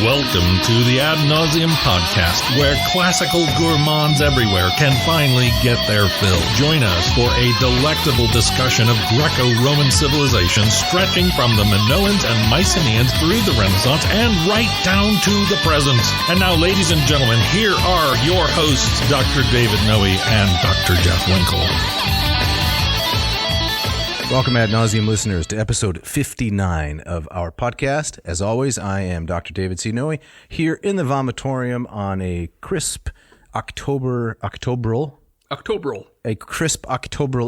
Welcome to the Ad Nauseam podcast, where classical gourmands everywhere can finally get their fill. Join us for a delectable discussion of Greco-Roman civilization stretching from the Minoans and Mycenaeans through the Renaissance and right down to the present. And now, ladies and gentlemen, here are your hosts, Dr. David Noe and Dr. Jeff Winkle. Welcome, Ad Nauseam listeners, to episode 59 of our podcast. As always, I am Dr. David C. Noe, here in the vomitorium on a crisp Octoberal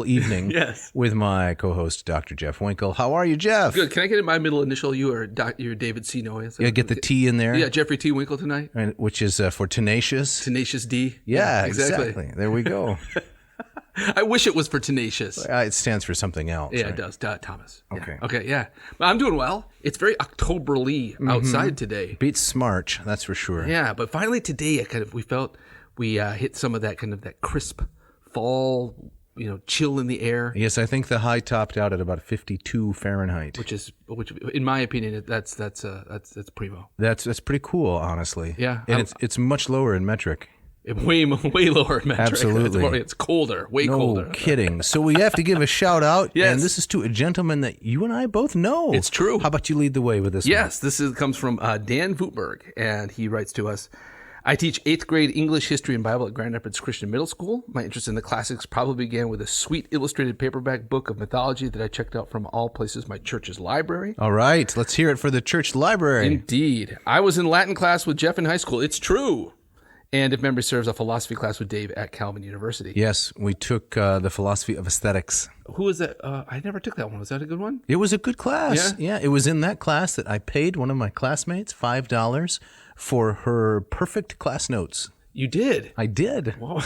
evening Yes. with my co-host, Dr. Jeff Winkle. How are you, Jeff? Good. Can I get my middle initial? You're David C. Noe. So Yeah, get the T in there. Yeah, Jeffrey T. Winkle tonight. Which is for tenacious. Tenacious D. Yeah, exactly. There we go. I wish it was for tenacious. It stands for something else. Yeah, right? it does. Thomas. Yeah. Okay. Okay, yeah. Well, I'm doing well. It's very Octoberly outside today. Beats Smarch, that's for sure. Yeah, but finally today, we felt we hit some of that crisp fall, chill in the air. Yes, I think the high topped out at about 52 Fahrenheit. Which in my opinion, that's primo. That's pretty cool, honestly. Yeah, and it's much lower in metric. Way lower in metric. Absolutely. It's colder, way colder. No kidding. So we have to give a shout out, Yes. and this is to a gentleman that you and I both know. It's true. How about you lead the way with this Yes, comes from Dan Vootberg, and he writes to us, I teach 8th grade English, history, and Bible at Grand Rapids Christian Middle School. My interest in the classics probably began with a sweet illustrated paperback book of mythology that I checked out from all places, my church's library. All right, let's hear it for the church library. Indeed. I was in Latin class with Jeff in high school. It's true. And if memory serves, a philosophy class with Dave at Calvin University. Yes, we took the philosophy of aesthetics. Who was that? I never took that one. Was that a good one? It was a good class. Yeah, it was in that class that I paid one of my classmates $5 for her perfect class notes. You did? I did. Whoa.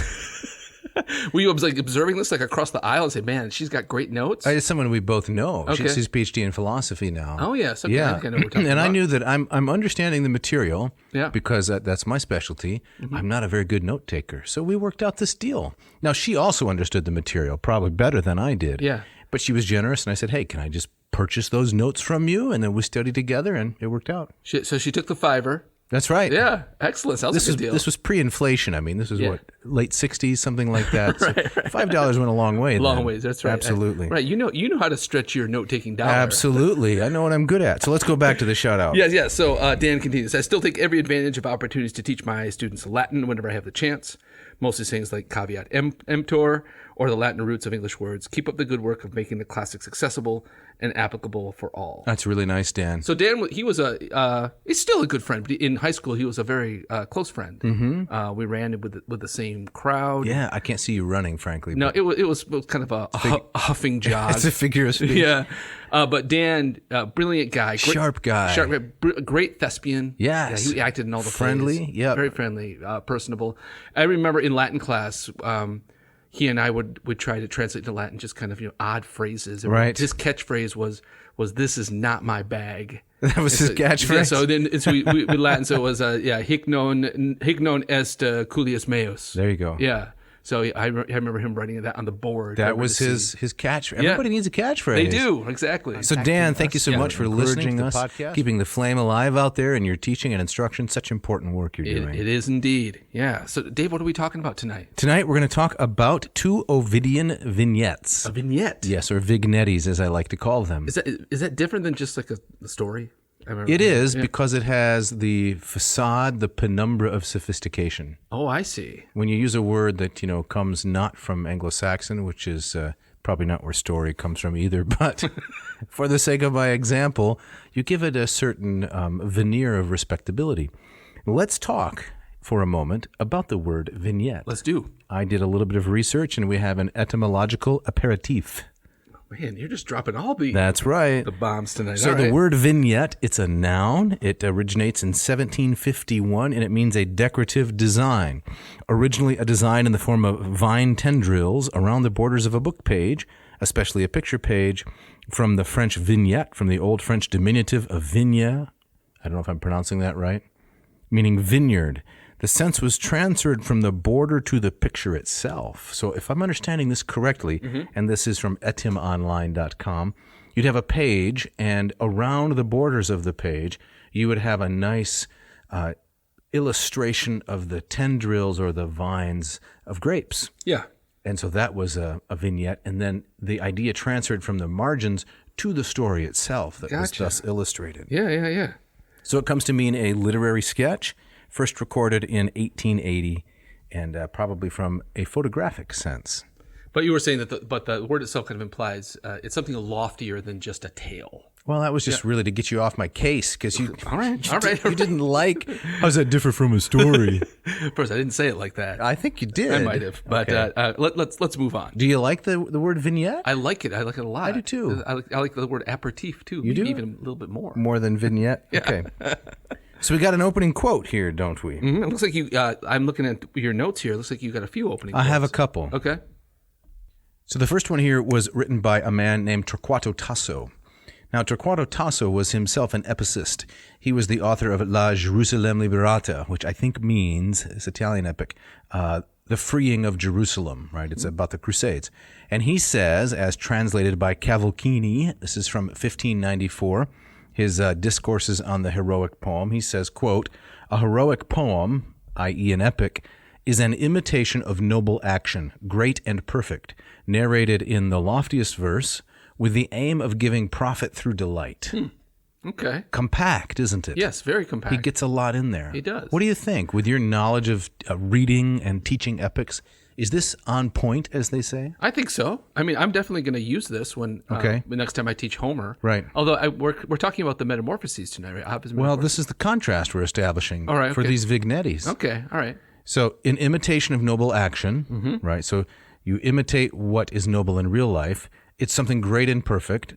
Were you observing this across the aisle and say, man, she's got great notes? It's someone we both know. Okay. She's PhD in philosophy now. Oh, yes. Okay. Yeah. I know what we're talking and about. I knew that I'm understanding the material because that's my specialty. Mm-hmm. I'm not a very good note taker. So we worked out this deal. Now, she also understood the material probably better than I did. Yeah. But she was generous, and I said, hey, can I just purchase those notes from you? And then we studied together, and it worked out. So she took the $5. That's right. Yeah, excellent. Sounds like a good deal. This was pre-inflation. I mean, this was late 60s, something like that. So right. $5 went a long way. Long ways, that's right. Absolutely. Right, you know how to stretch your note-taking dollar. Absolutely. I know what I'm good at. So let's go back to the shout-out. Yes. So Dan continues, I still take every advantage of opportunities to teach my students Latin whenever I have the chance. Mostly things like caveat emptor or the Latin roots of English words. Keep up the good work of making the classics accessible and applicable for all. That's really nice, Dan. So Dan, he was he's still a good friend. But in high school, he was a very close friend. Mm-hmm. We ran with the same crowd. Yeah, I can't see you running, frankly. No, it was kind of a huffing jog. It's a figure of speech. Yeah. But Dan, brilliant guy. Sharp guy. Great thespian. Yes. Yeah, he acted in all the Friendly, plays. yep. Very friendly, personable. I remember in Latin class, he and I would try to translate to Latin just kind of odd phrases. Right. His catchphrase was "This is not my bag." That was his catchphrase? Yeah, so then we Latin, so it was hic non est culius meus. There you go. Yeah. So I remember him writing that on the board. That was his catchphrase. Everybody needs a catchphrase. They do, exactly. So Dan, thank you so much for listening to us, podcast. keeping the flame alive out there in your teaching and instruction. Such important work you're doing. It is indeed. Yeah. So Dave, what are we talking about tonight? Tonight we're going to talk about 2 Ovidian vignettes. A vignette. Yes, or vignettes as I like to call them. Is that different than just like a story? It is because it has the facade, the penumbra of sophistication. Oh, I see. When you use a word that, comes not from Anglo-Saxon, which is probably not where story comes from either, but for the sake of my example, you give it a certain veneer of respectability. Let's talk for a moment about the word vignette. Let's do. I did a little bit of research, and we have an etymological aperitif. Man, you're just dropping all the That's right. bombs tonight. So all the right. word vignette, it's a noun. It originates in 1751, and it means a decorative design. Originally a design in the form of vine tendrils around the borders of a book page, especially a picture page, from the French vignette, from the Old French diminutive of vigne. I don't know if I'm pronouncing that right, meaning vineyard. The sense was transferred from the border to the picture itself. So if I'm understanding this correctly, and this is from etymonline.com, you'd have a page, and around the borders of the page, you would have a nice illustration of the tendrils or the vines of grapes. Yeah. And so that was a vignette. And then the idea transferred from the margins to the story itself that was thus illustrated. Yeah. So it comes to mean a literary sketch, first recorded in 1880, and probably from a photographic sense. But you were saying that the word itself kind of implies it's something loftier than just a tale. Well, that was just really to get you off my case, because you didn't like, how does that differ from a story? First, I didn't say it like that. I think you did. I might have, but okay. Let's move on. Do you like the word vignette? I like it. I like it a lot. I do too. I like the word aperitif too. You do? Even a little bit more. More than vignette? Yeah. Okay. So we got an opening quote here, don't we? Mm-hmm. It looks like you, I'm looking at your notes here. It looks like you got a few opening quotes. I have a couple. Okay. So the first one here was written by a man named Torquato Tasso. Now, Torquato Tasso was himself an epicist. He was the author of La Gerusalemme Liberata, which I think means, it's Italian epic, the freeing of Jerusalem, right? It's about the Crusades. And he says, as translated by Cavalchini, this is from 1594, his discourses on the heroic poem, he says, quote, "A heroic poem, i.e. an epic, is an imitation of noble action, great and perfect, narrated in the loftiest verse, with the aim of giving profit through delight." Okay. Compact, isn't it? Yes, very compact. He gets a lot in there. He does. What do you think? With your knowledge of reading and teaching epics, is this on point, as they say? I think so. I mean, I'm definitely going to use this when the next time I teach Homer. Right. Although we're talking about the Metamorphoses tonight, right? Well, this is the contrast we're establishing for these vignettes. Okay, all right. So, in imitation of noble action, right? So, you imitate what is noble in real life. It's something great and perfect.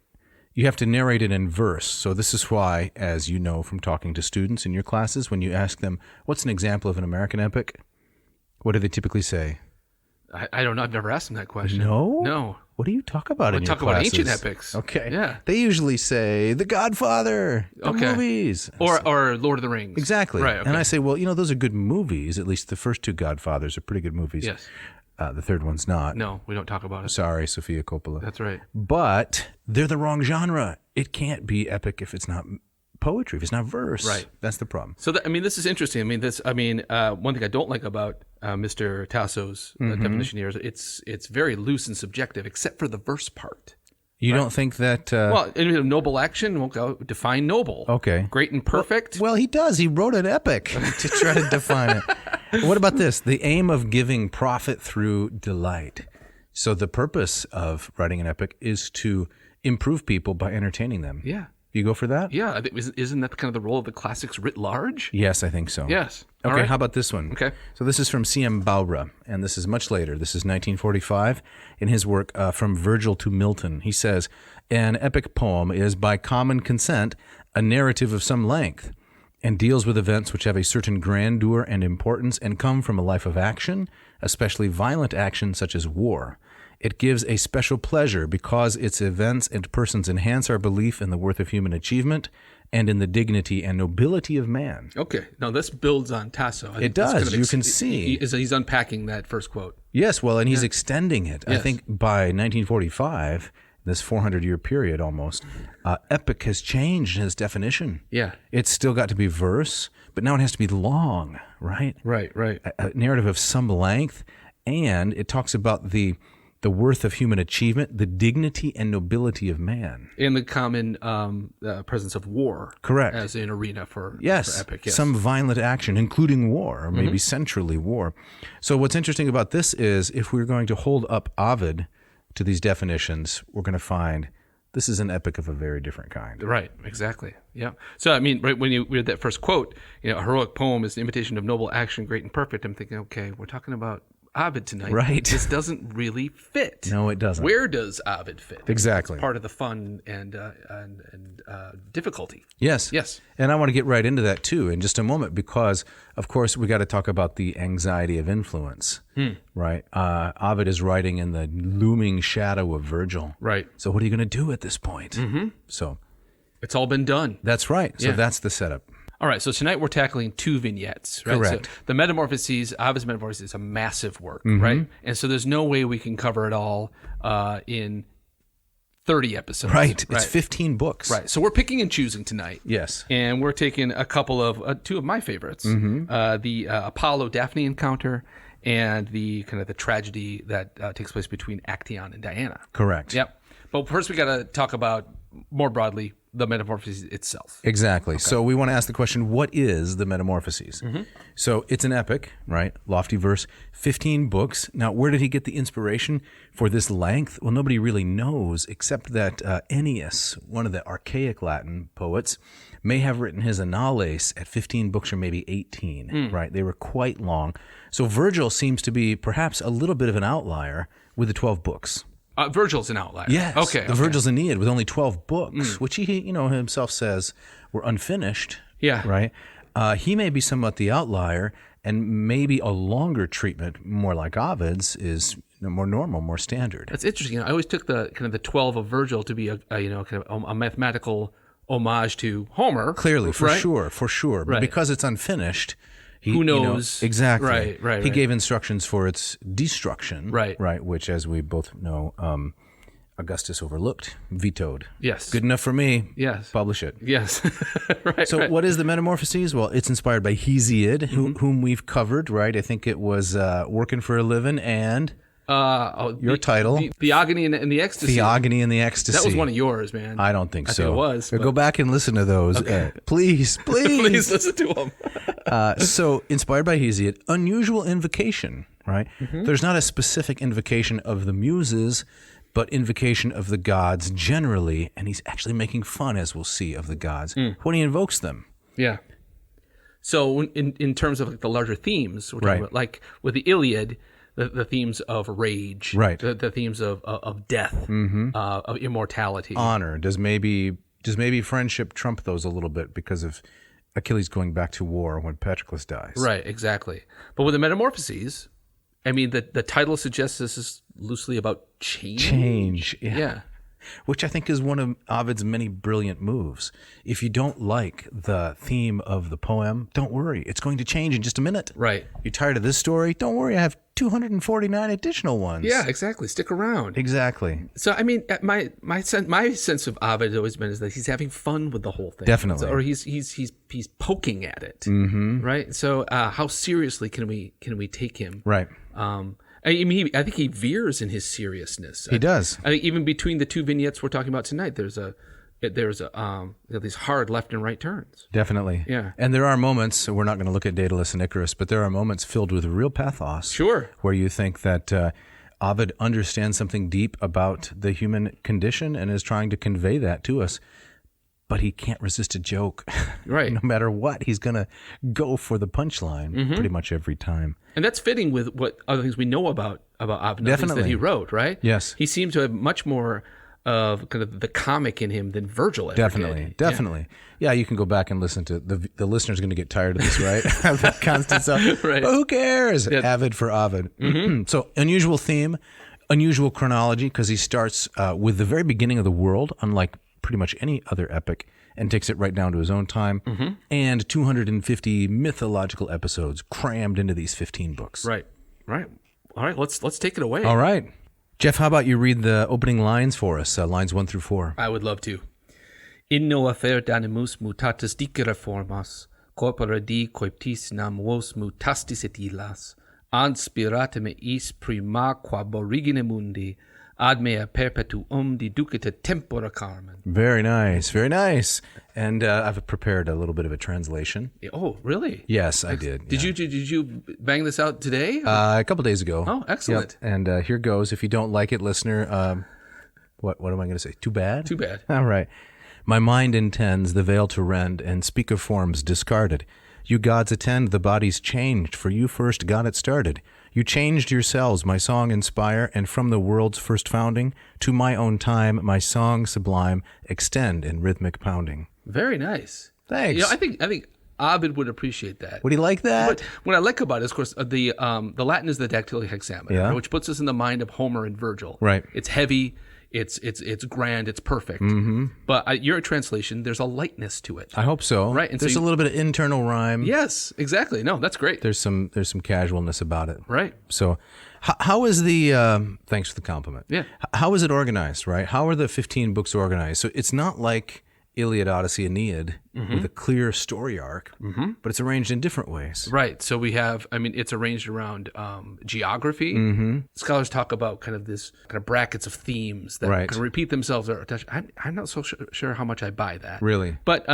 You have to narrate it in verse. So this is why, as you know from talking to students in your classes, when you ask them, what's an example of an American epic? What do they typically say? I don't know. I've never asked them that question. No? No. What do you talk about in your classes? We talk about ancient epics. Okay. Yeah. They usually say The Godfather, the movies. Or Lord of the Rings. Exactly. Right, okay. And I say, well, those are good movies. At least the first two Godfathers are pretty good movies. Yes. The third one's not. No, we don't talk about it. Sorry, Sofia Coppola. That's right. But they're the wrong genre. It can't be epic if it's not poetry, if it's not verse. Right. That's the problem. So, this is interesting. One thing I don't like about Mr. Tasso's definition here is it's very loose and subjective, except for the verse part. You don't think that... well, in noble action, we'll go define noble. Okay. Great and perfect. Well, he does. He wrote an epic to try to define it. What about this? The aim of giving profit through delight. So the purpose of writing an epic is to improve people by entertaining them. Yeah. You go for that? Yeah. Isn't that kind of the role of the classics writ large? Yes, I think so. Yes. Okay, All right. How about this one? Okay. So this is from C.M. Baura, and this is much later. This is 1945 in his work From Virgil to Milton. He says, an epic poem is, by common consent, a narrative of some length, and deals with events which have a certain grandeur and importance and come from a life of action, especially violent action such as war. It gives a special pleasure because its events and persons enhance our belief in the worth of human achievement and in the dignity and nobility of man. Okay. Now, this builds on Tasso. It does. You can see. He's unpacking that first quote. Yes, well, and he's extending it. Yes. I think by 1945, this 400-year period almost, epic has changed in its definition. Yeah. It's still got to be verse, but now it has to be long, right? Right. A narrative of some length, and it talks about the worth of human achievement, the dignity and nobility of man. And the common presence of war. Correct. As an arena for Yes, epic. Yes. Some violent action, including war, or maybe centrally war. So what's interesting about this is if we're going to hold up Ovid to these definitions, we're going to find this is an epic of a very different kind. Right, exactly. Yeah. So, right when you read that first quote, a heroic poem is an imitation of noble action, great and perfect. I'm thinking, okay, we're talking about Ovid tonight. Right. This doesn't really fit. No, it doesn't. Where does Ovid fit? Exactly. It's part of the fun and difficulty. Yes. Yes. And I want to get right into that too in just a moment because, of course, we got to talk about the anxiety of influence. Right. Ovid is writing in the looming shadow of Virgil. Right. So what are you going to do at this point? So it's all been done. that's right. So that's the setup. All right, so tonight we're tackling two vignettes, right? Correct. So the Metamorphoses, Ovid's Metamorphoses, is a massive work, right? And so there's no way we can cover it all in 30 episodes. Right. It's 15 books. Right. So we're picking and choosing tonight. Yes. And we're taking a couple of two of my favorites, the Apollo Daphne encounter and the kind of the tragedy that takes place between Actaeon and Diana. Correct. Yep. But first we got to talk about more broadly the Metamorphosis itself. Exactly. Okay. So we want to ask the question, what is the Metamorphoses? So it's an epic, right? Lofty verse, 15 books. Now, where did he get the inspiration for this length? Well, nobody really knows, except that Ennius, one of the archaic Latin poets, may have written his Annales at 15 books or maybe 18, right? They were quite long. So Virgil seems to be perhaps a little bit of an outlier with the 12 books. Virgil's an outlier. Yes. Okay. The Virgil's Aeneid with only 12 books, which he himself says were unfinished. Yeah. Right. He may be somewhat the outlier, and maybe a longer treatment, more like Ovid's, is more normal, more standard. That's interesting. I always took the kind of the 12 of Virgil to be a kind of a mathematical homage to Homer. Clearly, for right? sure. But because it's unfinished, who knows? Exactly. Right. He gave instructions for its destruction. Right. Which, as we both know, Augustus overlooked, vetoed. Yes. Good enough for me. Yes. Publish it. Yes. Right. So what is the Metamorphoses? Well, it's inspired by Hesiod, whom we've covered, right? I think it was Working for a Living and your title. Theogony and the Ecstasy. Theogony and the Ecstasy. That was one of yours, man. I don't think so. I think it was. Go back and listen to those. Okay. Please. Please listen to them. So inspired by Hesiod, unusual invocation, right? There's not a specific invocation of the muses, but invocation of the gods generally, and he's actually making fun, as we'll see, of the gods when he invokes them. Yeah. So in terms of like the larger themes, we're talking about, like with the Iliad, the themes of rage, right? The themes of death, of immortality, honor. Does maybe friendship trump those a little bit because of Achilles going back to war when Patroclus dies? Right, exactly. But with the Metamorphoses, I mean, the title suggests this is loosely about change. Change, yeah. Which I think is one of Ovid's many brilliant moves. If you don't like the theme of the poem, don't worry. It's going to change in just a minute. Right. You're tired of this story? Don't worry. I have 249 additional ones. Yeah, exactly. Stick around. Exactly. So, I mean, my sense of Ovid has always been is that he's having fun with the whole thing. Definitely. Or he's poking at it. Right. So, how seriously can we take him? Right. I mean, I think he veers in his seriousness. He does. I think even between the two vignettes we're talking about tonight, there's these hard left and right turns. Definitely. Yeah. And there are moments, we're not going to look at Daedalus and Icarus, but there are moments filled with real pathos. Sure. Where you think that Ovid understands something deep about the human condition and is trying to convey that to us. But he can't resist a joke. Right. No matter what, he's going to go for the punchline pretty much every time. And that's fitting with what other things we know about Ovid, Definitely. that he wrote, right? Yes. He seems to have much more of kind of the comic in him than Virgil ever did. Definitely. Yeah, you can go back and listen to the listener's going to get tired of this, right? That constant stuff. Right. But who cares? Yeah. Avid for Ovid. So unusual theme, unusual chronology, because he starts with the very beginning of the world, unlike pretty much any other epic, and takes it right down to his own time, and 250 mythological episodes crammed into these 15 books. Right. All right, let's take it away. All right. Jeff, how about you read the opening lines for us, lines 1 through 4? I would love to. Inno affer danimus mutatis dicere formas, corpora di coiptis nam vos mutastis et illas, anspirate me is prima quab origine mundi, ad mea perpetuum deducita tempora carmen. Very nice, very nice. And I've prepared a little bit of a translation. Oh, really? Yes, I did. Did you bang this out today? A couple days ago. Oh, excellent. Yep. And here goes. If you don't like it, listener, what am I going to say? Too bad? Too bad. All right. My mind intends the veil to rend and speak of forms discarded. You gods attend, the body's changed, for you first got it started. You changed yourselves, my song inspire, and from the world's first founding, to my own time, my song sublime, extend in rhythmic pounding. Very nice. Thanks. You know, I think Ovid would appreciate that. Would he like that? But what I like about it is, of course, the Latin is the dactylic hexameter, which puts us in the mind of Homer and Virgil. Right. It's heavy, it's grand, it's perfect. But your translation, there's a lightness to it. I hope so. Right. And there's a little bit of internal rhyme. Yes, exactly. No, that's great. There's some casualness about it. Right. So how is the thanks for the compliment. Yeah. How is it organized, right? How are the 15 books organized? So it's not like Iliad, Odyssey, Aeneid with a clear story arc, but it's arranged in different ways. Right. So we have, it's arranged around geography. Scholars talk about kind of this kind of brackets of themes that kind of repeat themselves. I'm not so sure how much I buy that. Really? But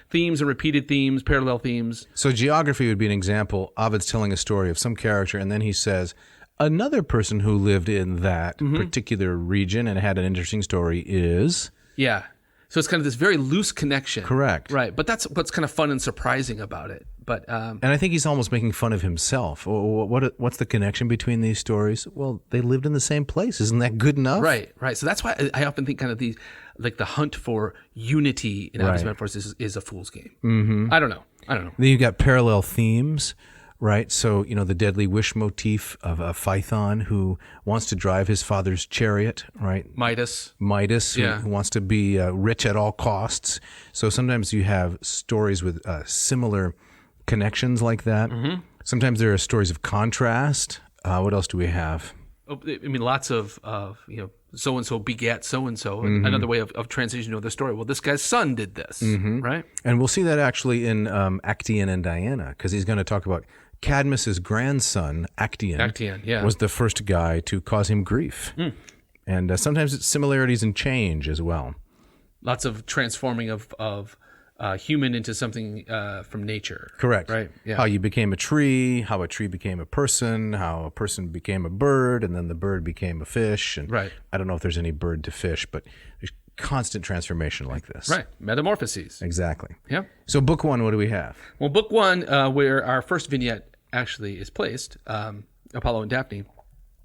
themes and repeated themes, parallel themes. So geography would be an example. Ovid's telling a story of some character, and then he says, another person who lived in that particular region and had an interesting story is... Yeah. So it's kind of this very loose connection. Correct. Right. But that's what's kind of fun and surprising about it. But and I think he's almost making fun of himself. What's the connection between these stories? Well, they lived in the same place. Isn't that good enough? Right. So that's why I often think kind of these, like the hunt for unity in Ovid's Metamorphosis is a fool's game. I don't know. Then you've got parallel themes. Right, so the deadly wish motif of Phaethon, who wants to drive his father's chariot, right? Midas, who wants to be rich at all costs. So sometimes you have stories with similar connections like that. Sometimes there are stories of contrast. What else do we have? Lots of so and so begat so and so. Another way of transitioning the story. Well, this guy's son did this, right? And we'll see that actually in Actaeon and Diana, because he's going to talk about Cadmus's grandson, Actaeon, was the first guy to cause him grief. And sometimes it's similarities and change as well. Lots of transforming of human into something from nature. Correct. Right. Yeah. How you became a tree, how a tree became a person, how a person became a bird, and then the bird became a fish. And I don't know if there's any bird to fish, but there's constant transformation like this. Right. Metamorphoses. Exactly. Yeah. So book one, what do we have? Well, book one, where our first vignette actually is placed, Apollo and Daphne,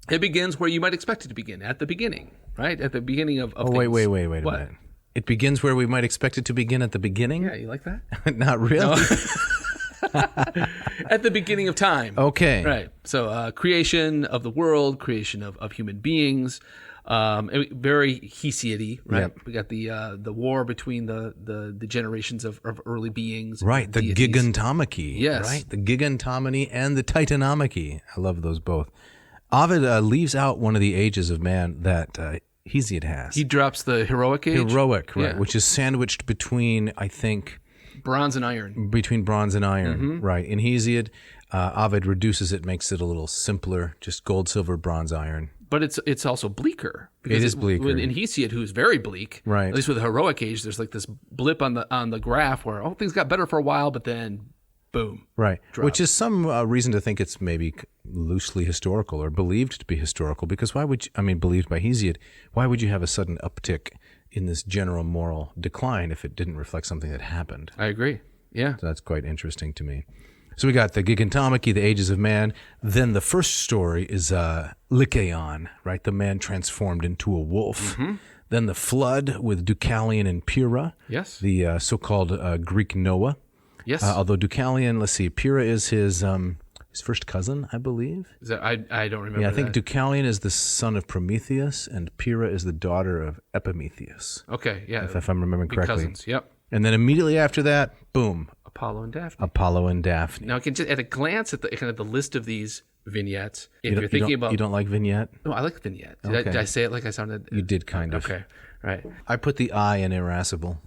it begins where you might expect it to begin, at the beginning, right? At the beginning of things. Wait a minute. It begins where we might expect it to begin, at the beginning? Yeah, you like that? Not really. No. At the beginning of time. Okay. Right. So creation of the world, creation of human beings, very Hesiod-y, right? Yep. We got the war between the generations of early beings. Right, the gigantomachy. Yes. Right, the gigantomany and the titanomachy. I love those both. Ovid leaves out one of the ages of man that Hesiod has. He drops the heroic age. Heroic, right, which is sandwiched between, I think... Bronze and iron. Between bronze and iron, right. In Hesiod, Ovid reduces it, makes it a little simpler, just gold, silver, bronze, iron. But it's also bleaker. It is bleaker. In Hesiod, who's very bleak, right. At least with the heroic age, there's like this blip on the graph where things got better for a while, but then boom. Right. Drop. Which is some reason to think it's maybe loosely historical or believed to be historical, because believed by Hesiod, why would you have a sudden uptick in this general moral decline if it didn't reflect something that happened? I agree. Yeah. So that's quite interesting to me. So we got the gigantomachy, the ages of man. Then the first story is Lycaon, right? The man transformed into a wolf. Then the flood with Deucalion and Pyrrha. Yes. The so-called Greek Noah. Yes. Although Deucalion, let's see, Pyrrha is his first cousin, I believe. Is that, I don't remember. Yeah, I think that. Deucalion is the son of Prometheus, and Pyrrha is the daughter of Epimetheus. Okay, yeah. If I'm remembering correctly. Cousins, yep. And then immediately after that, boom. Apollo and Daphne. Apollo and Daphne. Now, just at a glance at the kind of the list of these vignettes, if you're thinking about... You don't like vignette? No, I like vignette. Okay. Did I say it like I sounded... You did kind of. Okay, right. I put the I in irascible.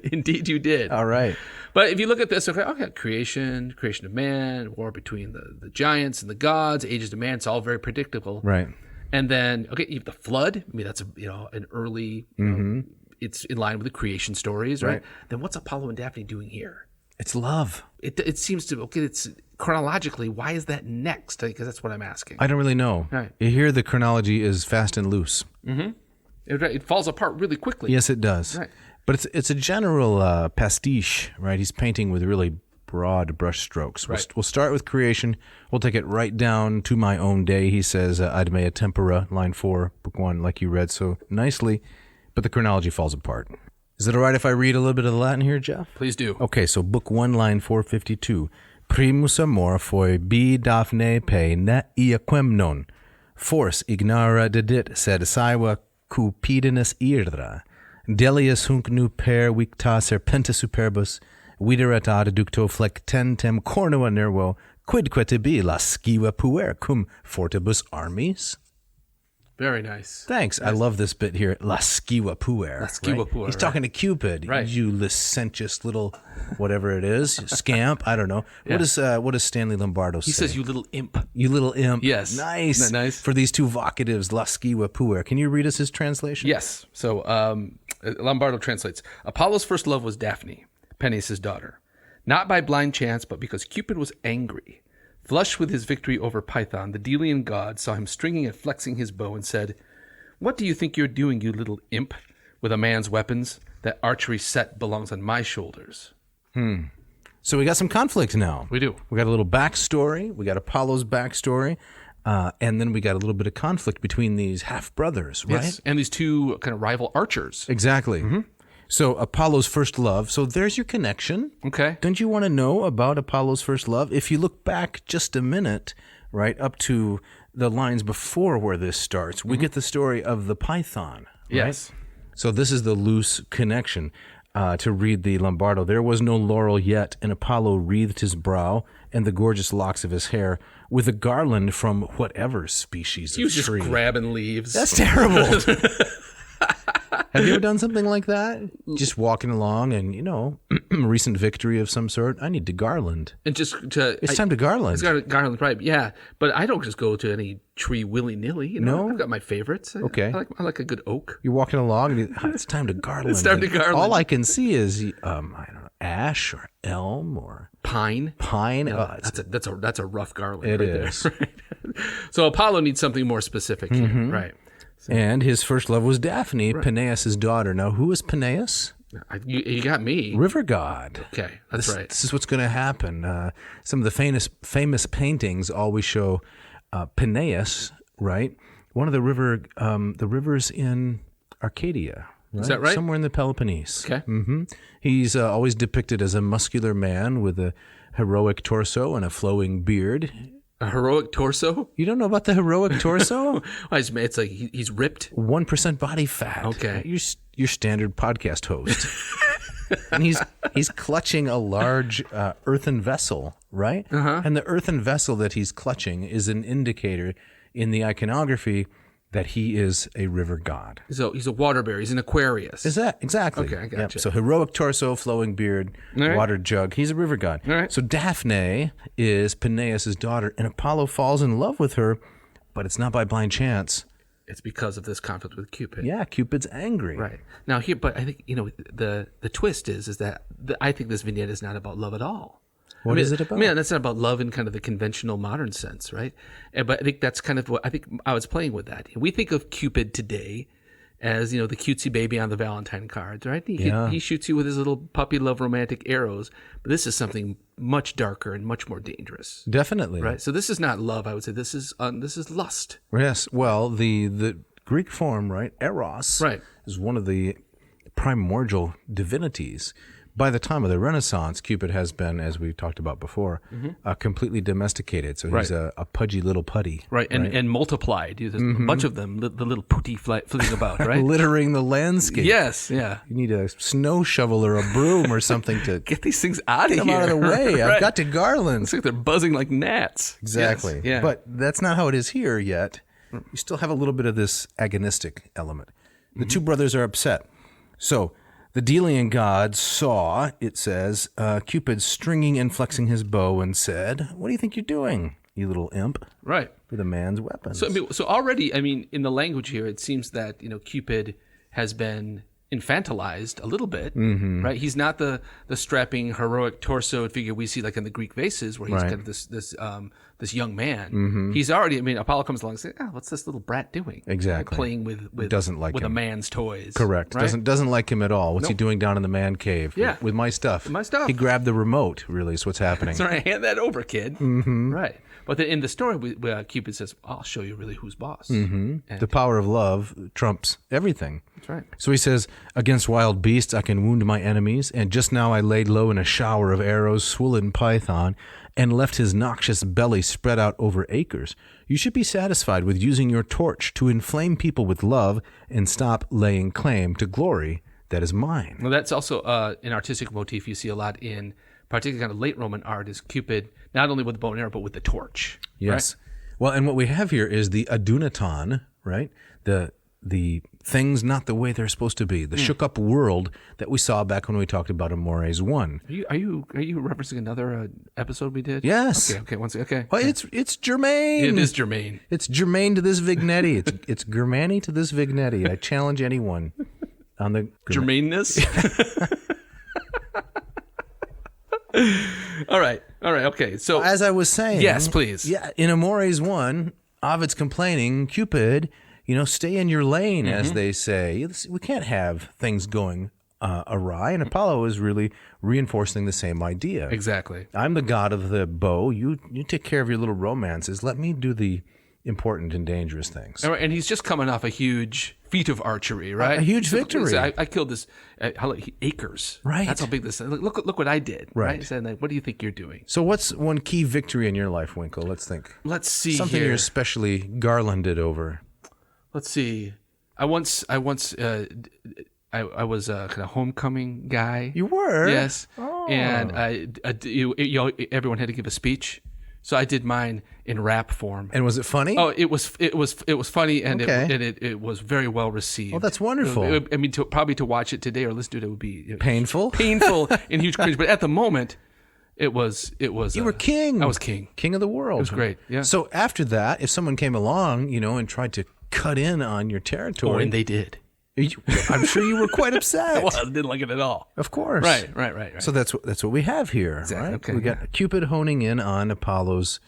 Indeed you did. All right. But if you look at this, okay, creation of man, war between the giants and the gods, ages of man, it's all very predictable. Right. And then, okay, you have the flood. That's an early, it's in line with the creation stories, right? Then what's Apollo and Daphne doing here? It's love. It seems to, it's chronologically, why is that next? Because that's what I'm asking. I don't really know. Right. Here the chronology is fast and loose. It falls apart really quickly. Yes, it does. Right. But it's a general pastiche, right? He's painting with really broad brush strokes. Right. We'll start with creation. We'll take it right down to my own day. He says, ad mea tempora, line 4, book 1, like you read so nicely. But the chronology falls apart. Is it all right if I read a little bit of the Latin here, Jeff? Please do. Okay, so book 1, line 452. Primus amor foi bi Daphne pe ne iaquemnon. Force ignara dedit sed saeva Cupidinus ira. Delius hunc nu per victa serpenta superbus viderat ad ducto flectentem cornua nervo quidque tibi lasciva puer cum fortibus armis. Very nice. Thanks. I love this bit here. Lasciva puer. Lasciva puer, He's right. talking to Cupid. Right. You licentious little whatever it is. Scamp. I don't know. Yeah. What does Stanley Lombardo say? He says, "You little imp." You little imp. Yes. Nice. Isn't that nice? For these two vocatives, lasciva puer. Can you read us his translation? Yes. So Lombardo translates: Apollo's first love was Daphne, Peneus' daughter, not by blind chance, but because Cupid was angry. Flushed with his victory over Python, the Delian god saw him stringing and flexing his bow and said, "What do you think you're doing, you little imp, with a man's weapons? That archery set belongs on my shoulders." So we got some conflict now. We do. We got a little backstory. We got Apollo's backstory. And then we got a little bit of conflict between these half-brothers, right? Yes. And these two kind of rival archers. Exactly. So Apollo's first love. So there's your connection. Okay. Don't you want to know about Apollo's first love? If you look back just a minute, right, up to the lines before where this starts, we get the story of the Python. Right? Yes. So this is the loose connection. To read the Lombardo, there was no laurel yet, and Apollo wreathed his brow and the gorgeous locks of his hair with a garland from whatever species He of was just tree. grabbing leaves. That's terrible. Have you ever done something like that? Just walking along and, recent victory of some sort. I need to garland. And just to... It's time to garland. It's garland, right? Yeah, but I don't just go to any tree willy-nilly. No? I've got my favorites. Okay. I like a good oak. You're walking along and it's time to garland. It's time to garland. All I can see is, I don't know, ash or elm or Pine. pine. Yeah, that's a rough garland. It right is. There, right? So Apollo needs something more specific here, right? And his first love was Daphne, Peneus' daughter. Now, who is Peneus? You got me. River god. Okay, that's right. This is what's going to happen. Some of the famous paintings always show Peneus, right? One of the rivers in Arcadia. Right? Is that right? Somewhere in the Peloponnese. Okay. He's always depicted as a muscular man with a heroic torso and a flowing beard. A heroic torso? You don't know about the heroic torso? It's like he's ripped. 1% body fat. Okay. Your standard podcast host. And he's clutching a large earthen vessel, right? And the earthen vessel that he's clutching is an indicator in the iconography that he is a river god. So he's a water bear. He's an Aquarius. Is that exactly? Okay, I gotcha. Yep. So heroic torso, flowing beard, right. water jug. He's a river god. All right. So Daphne is Peneus' daughter, and Apollo falls in love with her, but it's not by blind chance. It's because of this conflict with Cupid. Yeah, Cupid's angry. Right. Now here, but I think, the twist is that I think this vignette is not about love at all. What is it about? I mean, that's not about love in kind of the conventional modern sense, right? But I think that's kind of what I think I was playing with that. We think of Cupid today as, the cutesy baby on the Valentine cards, right? He shoots you with his little puppy love romantic arrows, but this is something much darker and much more dangerous. Definitely. Right? So this is not love, I would say. This is lust. Yes. Well, the Greek form, right, eros, Right. is one of the primordial divinities. By the time of the Renaissance, Cupid has been, as we talked about before, completely domesticated. So he's a pudgy little putty. Right, and multiplied. There's a bunch of them, the little putty flitting about, right? Littering the landscape. Yes, yeah. You need a snow shovel or a broom or something to Get these things out of get them here. out of the way. I've Right. got to garland. It's like they're buzzing like gnats. Exactly. Yes, yeah. But that's not how it is here yet. You still have a little bit of this agonistic element. The two brothers are upset. So the Delian god saw, it says, Cupid stringing and flexing his bow and said, "What do you think you're doing, you little imp, Right. with a man's weapons?" So already, in the language here, it seems that, Cupid has been infantilized a little bit, right? He's not the strapping heroic torso figure we see like in the Greek vases, where he's Right. kind of this young man. He's already. Apollo comes along and says, "Oh, what's this little brat doing? Exactly. Playing with Doesn't like with a him. man's toys. Correct. Right? Doesn't like him at all. What's he doing down in the man cave? Yeah. With my stuff. My stuff. He grabbed the remote, really, is what's happening. Sorry, hand that over, kid. Right. But then in the story, Cupid says, "I'll show you really who's boss." The power of love trumps everything. That's right. So he says, against wild beasts I can wound my enemies, and just now I laid low in a shower of arrows swollen Python, and left his noxious belly spread out over acres. You should be satisfied with using your torch to inflame people with love, and stop laying claim to glory that is mine. Well, that's also an artistic motif you see a lot in particularly kind of late Roman art is Cupid, not only with the bow and arrow, but with the torch. Yes. Right? Well, and what we have here is the adunaton, right? The things not the way they're supposed to be, the shook up world that we saw back when we talked about Amores 1. Are you referencing another episode we did? Yes. Okay. Once okay. Well, it's germane. It is germane. It's germane to this vignette. It's germane to this vignette. I challenge anyone on the germaneness. All right. Okay. So as I was saying, yes, please. Yeah, in Amores 1, Ovid's complaining, Cupid, stay in your lane, as they say. We can't have things going awry, and Apollo is really reinforcing the same idea. Exactly. I'm the god of the bow. You take care of your little romances. Let me do the important and dangerous things. And he's just coming off a huge feat of archery, right? A huge victory. I killed this acres. Right. That's how big this. Look what I did. Right. He said, like, what do you think you're doing? So what's one key victory in your life, Winkle? Let's think. Let's see. Something here. you're especially garlanded over. Let's see. I was a kind of homecoming guy. You were? Yes. Oh. And everyone had to give a speech. So I did mine in rap form. And was it funny? Oh, it was funny, and Okay. it was very well received. Oh, that's wonderful. I mean, probably to watch it today or listen to it would be Painful? painful, and huge cringe. But at the moment, it was. You were king. I was king. King of the world. It was great. Yeah. So after that, if someone came along, and tried to cut in on your territory, and they did. I'm sure you were quite upset. Well, I didn't like it at all. Of course. Right. So that's what we have here, Exactly. right? Okay, We got Cupid honing in on Apollo's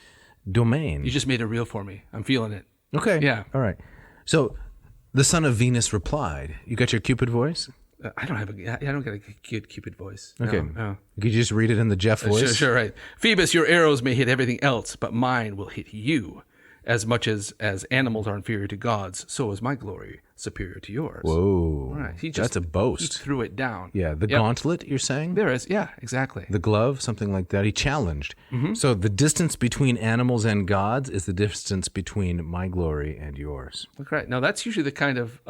domain. You just made it real for me. I'm feeling it. Okay. Yeah. All right. So the son of Venus replied. You got your Cupid voice? I don't got a good Cupid voice. No, Okay. no. Could you just read it in the Jeff voice? Sure, right. Phoebus, your arrows may hit everything else, but mine will hit you. As much as animals are inferior to gods, so is my glory superior to yours. Whoa. Right. That's a boast. He threw it down. Yeah, the gauntlet, you're saying? There is. Yeah, exactly. The glove, something like that. He challenged. So the distance between animals and gods is the distance between my glory and yours. Look, right. Now, that's usually the kind of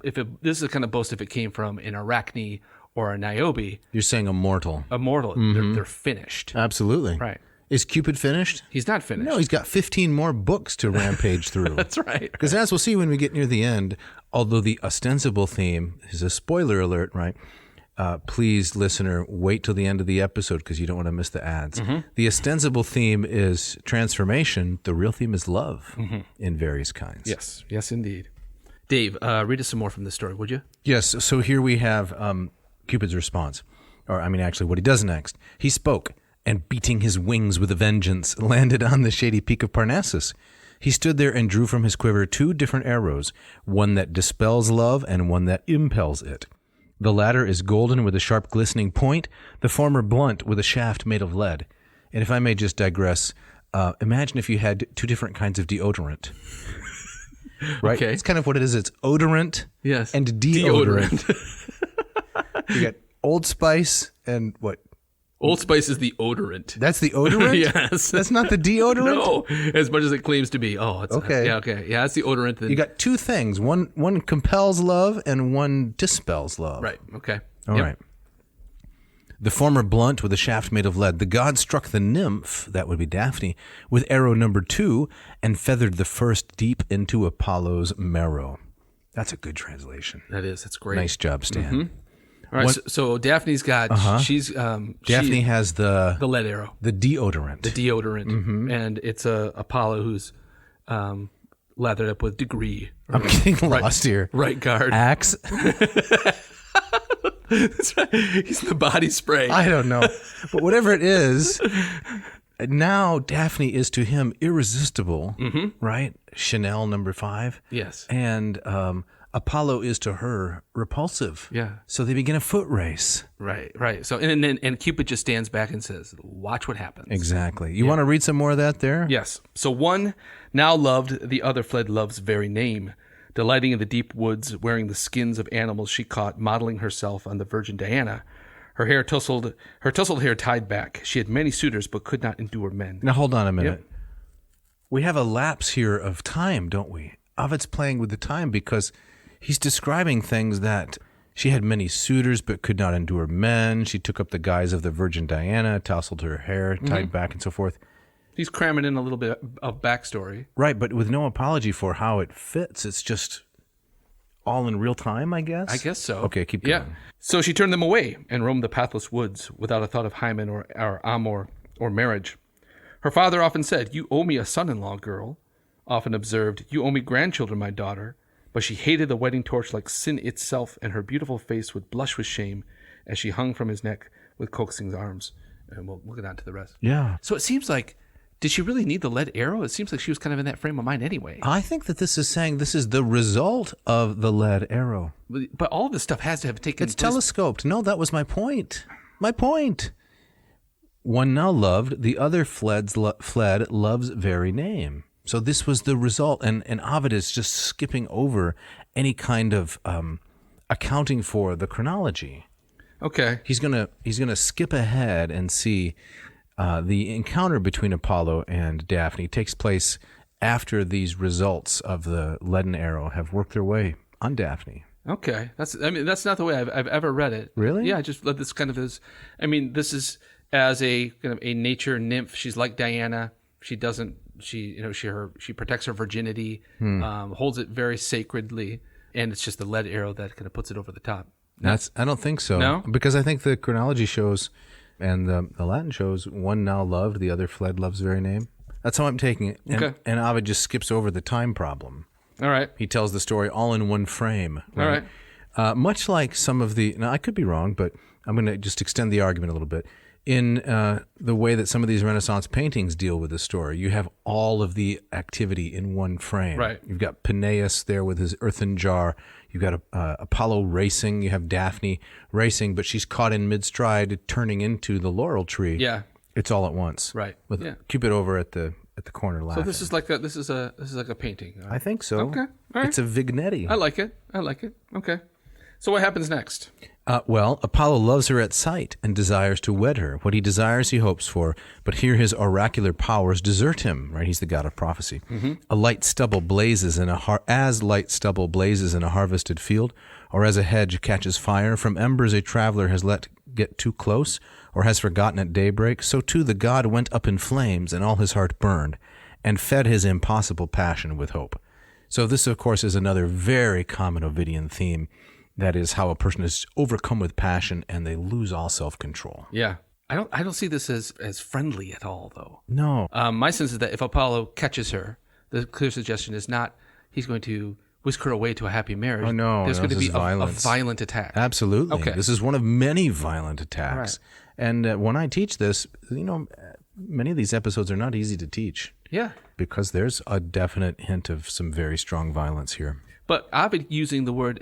this is the kind of boast if it came from an Arachne or a Niobe. You're saying immortal. Immortal. They're finished. Absolutely. Right. Is Cupid finished? He's not finished. No, he's got 15 more books to rampage through. That's right. Because as we'll see when we get near the end, although the ostensible theme is a spoiler alert, right? Please, listener, wait till the end of the episode because you don't want to miss the ads. The ostensible theme is transformation. The real theme is love in various kinds. Yes, indeed. Dave, read us some more from this story, would you? Yes. So here we have Cupid's response. Actually, what he does next. He spoke, and beating his wings with a vengeance, landed on the shady peak of Parnassus. He stood there and drew from his quiver 2 different arrows, one that dispels love and one that impels it. The latter is golden with a sharp glistening point, the former blunt with a shaft made of lead. And if I may just digress, imagine if you had 2 different kinds of deodorant. Right? Okay. It's kind of what it is. It's odorant and deodorant. You got Old Spice and what? Old Spice is the odorant. That's the odorant? Yes. That's not the deodorant? No, as much as it claims to be. Oh, it's Okay. Okay. Yeah, it's the odorant. You got 2 things. One compels love and one dispels love. Right. Okay. All right. The former blunt with a shaft made of lead. The god struck the nymph, that would be Daphne, with arrow number 2 and feathered the first deep into Apollo's marrow. That's a good translation. That is. That's great. Nice job, Stan. All right. So Daphne's got. She's. Daphne has the lead arrow. The deodorant. The deodorant, and it's Apollo who's lathered up with degree. I'm getting lost here. Right guard. Axe? That's right. He's the body spray. I don't know. But whatever it is, now Daphne is to him irresistible, right? Chanel number 5. Yes. And Apollo is to her repulsive. Yeah. So they begin a foot race. Right. So and Cupid just stands back and says, "Watch what happens." Exactly. You want to read some more of that there? Yes. So one now loved, the other fled love's very name. Delighting in the deep woods, wearing the skins of animals she caught, modeling herself on the Virgin Diana, her tousled hair tied back. She had many suitors, but could not endure men. Now, hold on a minute. Yep. We have a lapse here of time, don't we? Ovid's playing with the time because he's describing things that she had many suitors, but could not endure men. She took up the guise of the Virgin Diana, tousled her hair, tied back, and so forth. He's cramming in a little bit of backstory. Right, but with no apology for how it fits. It's just all in real time, I guess? I guess so. Okay, keep going. Yeah. So she turned them away and roamed the pathless woods without a thought of hymen or amor or marriage. Her father often said, "You owe me a son-in-law, girl." Often observed, "You owe me grandchildren, my daughter." But she hated the wedding torch like sin itself, and her beautiful face would blush with shame as she hung from his neck with coaxing arms. And we'll get on to the rest. Yeah. So it seems like, did she really need the lead arrow? It seems like she was kind of in that frame of mind anyway. I think that this is saying this is the result of the lead arrow. But all of this stuff has to have taken It's telescoped. No, that was my point. My point. One now loved, the other fled love's very name. So this was the result, and Ovid is just skipping over any kind of accounting for the chronology. Okay. He's gonna skip ahead and see the encounter between Apollo and Daphne takes place after these results of the leaden arrow have worked their way on Daphne. Okay. That's not the way I've ever read it. Really? Yeah, I just read this kind of as, this is as a kind of a nature nymph. She's like Diana. She protects her virginity, holds it very sacredly, and it's just the lead arrow that kind of puts it over the top. I don't think so. No? Because I think the chronology shows, and the Latin shows, one now loved, the other fled love's very name. That's how I'm taking it. Okay. And Ovid just skips over the time problem. All right. He tells the story all in one frame. Right? All right. Much like some of the, now I could be wrong, but I'm going to just extend the argument a little bit. In the way that some of these Renaissance paintings deal with the story, you have all of the activity in one frame. Right. You've got Peneus there with his earthen jar. You've got Apollo racing. You have Daphne racing, but she's caught in mid-stride, turning into the laurel tree. Yeah. It's all at once. Right. With Cupid over at the corner laughing. So this is like a painting. I think so. Okay. All right. It's a vignette. I like it. Okay. So what happens next? Well, Apollo loves her at sight and desires to wed her. What he desires he hopes for, but here his oracular powers desert him, right? He's the god of prophecy. Mm-hmm. As light stubble blazes in a harvested field, or as a hedge catches fire, from embers a traveler has let get too close, or has forgotten at daybreak, so too the god went up in flames, and all his heart burned, and fed his impossible passion with hope. So this, of course, is another very common Ovidian theme. That is how a person is overcome with passion and they lose all self-control. Yeah. I don't see this as friendly at all, though. No. My sense is that if Apollo catches her, the clear suggestion is not he's going to whisk her away to a happy marriage. Oh, no. There's going to be a violence. violent attack. Absolutely. Okay. This is one of many violent attacks. Right. And when I teach this, many of these episodes are not easy to teach. Yeah. Because there's a definite hint of some very strong violence here. But Ovid using the word,